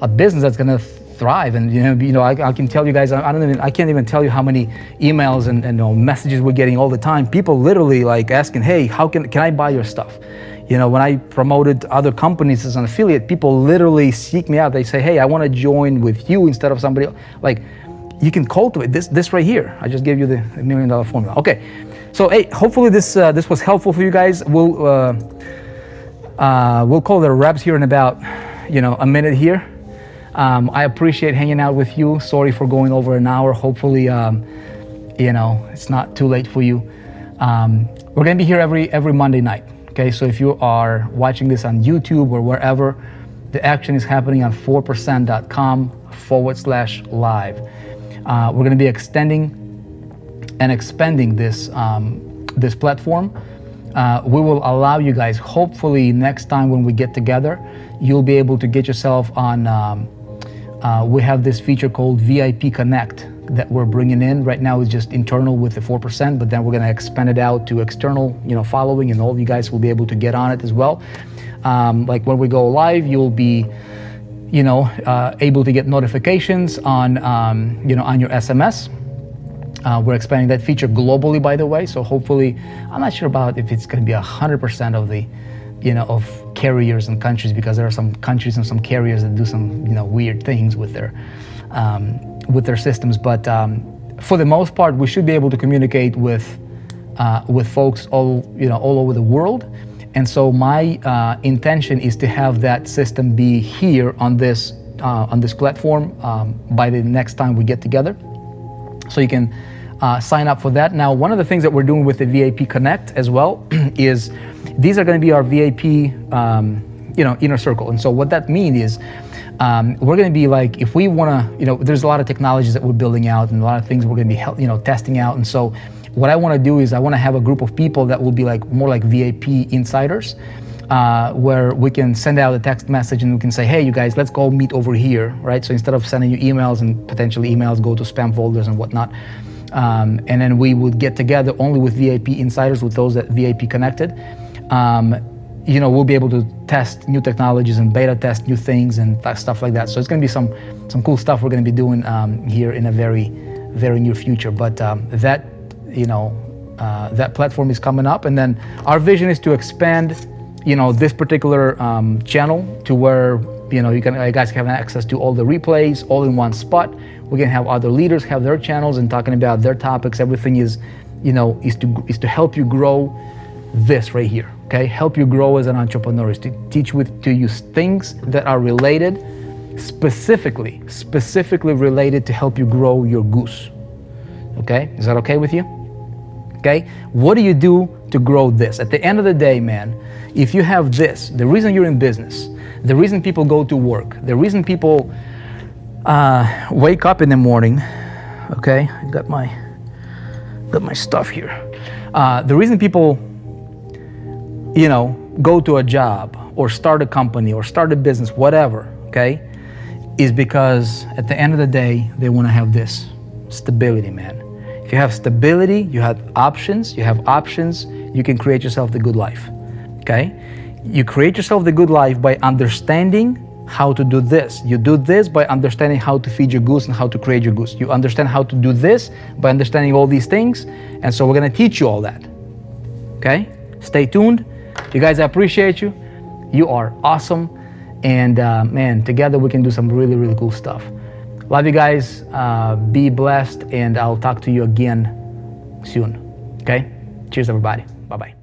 a business that's gonna thrive. And I can tell you guys, I can't even tell you how many emails and messages we're getting all the time. People literally like asking, hey, how can I buy your stuff? When I promoted other companies as an affiliate, people literally seek me out. They say, hey, I want to join with you instead of somebody else. Like, you can cultivate this right here. I just gave you the $1 million formula. Okay, so hey, hopefully this was helpful for you guys. We'll call it a wraps here in about a minute here. I appreciate hanging out with you. Sorry for going over an hour. Hopefully, it's not too late for you. We're gonna be here every Monday night. Okay, so if you are watching this on YouTube or wherever, the action is happening on 4%.com/live. We're gonna be extending and expanding this platform. We will allow you guys, hopefully next time when we get together, you'll be able to get yourself on, we have this feature called VIP Connect that we're bringing in. Right now it's just internal with the 4%, but then we're gonna expand it out to external, following, and all of you guys will be able to get on it as well. Like when we go live, you'll be, able to get notifications on, on your SMS. We're expanding that feature globally, by the way. So hopefully, I'm not sure about if it's going to be 100% of the, of carriers and countries, because there are some countries and some carriers that do some, weird things with their systems. But for the most part, we should be able to communicate with folks all over the world. And so my intention is to have that system be here on this platform by the next time we get together. So you can sign up for that. Now, one of the things that we're doing with the VIP Connect as well is these are going to be our VIP, inner circle. And so what that means is we're going to be like, if we want to, there's a lot of technologies that we're building out and a lot of things we're going to be, testing out. And so what I want to do is I want to have a group of people that will be like more like VIP insiders, where we can send out a text message and we can say, hey, you guys, let's go meet over here, right? So instead of sending you emails and potentially emails go to spam folders and whatnot, And then we would get together only with VIP insiders, with those that VIP connected. We'll be able to test new technologies and beta test new things and stuff like that. So it's going to be some cool stuff we're going to be doing here in a very, very near future. But that platform is coming up, and then our vision is to expand, this particular channel to where you guys can have access to all the replays all in one spot. We can have other leaders have their channels and talking about their topics. Everything is to help you grow this right here. Okay, help you grow as an entrepreneur, is to teach to use things that are related, specifically related to help you grow your goose. Okay, is that okay with you? Okay, what do you do to grow this? At the end of the day, man, if you have this, the reason you're in business, the reason people go to work, the reason people wake up in the morning, okay, I got my stuff here. The reason people go to a job or start a company or start a business, whatever, okay, is because at the end of the day, they want to have this stability, man. If you have stability, you have options, you can create yourself the good life, okay? You create yourself the good life by understanding how to do this. You do this by understanding how to feed your goose and how to create your goose. You understand how to do this by understanding all these things, and so we're going to teach you all that, okay? Stay tuned. You guys, I appreciate you. You are awesome. And man, together we can do some really, really cool stuff. Love you guys. Be blessed. And I'll talk to you again soon. Okay? Cheers, everybody. Bye-bye.